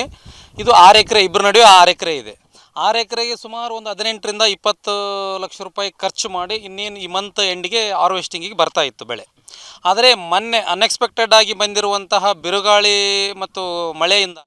ಇದು 6 ಎಕರೆ, ಇಬ್ಬರ ನಡುವೆ 6 ಎಕರೆ ಇದೆ. 6 ಎಕರೆಗೆ ಸುಮಾರು ಒಂದು 18ರಿಂದ 20 ಲಕ್ಷ ರೂಪಾಯಿ ಖರ್ಚು ಮಾಡಿ ಇನ್ನೇನು ಈ ಮಂತ್ ಎಂಡಿಗೆ ಹಾರ್ವೆಸ್ಟಿಂಗಿಗೆ ಬರ್ತಾ ಇತ್ತು ಬೆಳೆ. ಆದರೆ ಮೊನ್ನೆ ಅನ್ಎಕ್ಸ್ಪೆಕ್ಟೆಡ್ ಆಗಿ ಬಂದಿರುವಂತಹ ಬಿರುಗಾಳಿ ಮತ್ತು ಮಳೆಯಿಂದ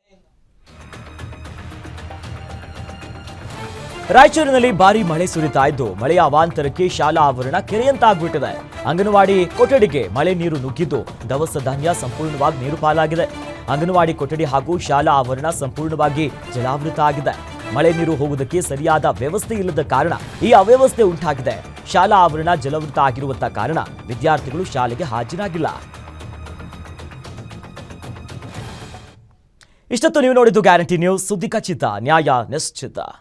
ರಾಯಚೂರಿನಲ್ಲಿ ಭಾರೀ ಮಳೆ ಸುರಿತಾ ಇದ್ದು ಮಳೆಯ ಅವಾಂತರಕ್ಕೆ ಶಾಲಾ ಆವರಣ ಕೆರೆಯಂತಾಗ್ಬಿಟ್ಟಿದೆ. ಅಂಗನವಾಡಿ ಕೊಠಡಿಗೆ ಮಳೆ ನೀರು ನುಗ್ಗಿದ್ದು ದವಸ ಧಾನ್ಯ ಸಂಪೂರ್ಣವಾಗಿ ನೀರು ಪಾಲಾಗಿದೆ. ಅಂಗನವಾಡಿ ಕೊಠಡಿ ಹಾಗೂ ಶಾಲಾ ಆವರಣ ಸಂಪೂರ್ಣವಾಗಿ ಜಲಾವೃತ ಆಗಿದೆ. ಮಳೆ ನೀರು ಹೋಗುವುದಕ್ಕೆ ಸರಿಯಾದ ವ್ಯವಸ್ಥೆ ಇಲ್ಲದ ಕಾರಣ ಈ ಅವ್ಯವಸ್ಥೆ ಉಂಟಾಗಿದೆ. ಶಾಲಾ ಆವರಣ ಜಲಾವೃತ ಆಗಿರುವಂತಹ ಕಾರಣ ವಿದ್ಯಾರ್ಥಿಗಳು ಶಾಲೆಗೆ ಹಾಜರಾಗಿಲ್ಲ. ಇಷ್ಟೊತ್ತು ನೀವು ನೋಡಿದ್ದು ಗ್ಯಾರಂಟಿ ನ್ಯೂಸ್. ಸುದ್ದಿ ಖಚಿತ, ನ್ಯಾಯ ನಿಶ್ಚಿತ.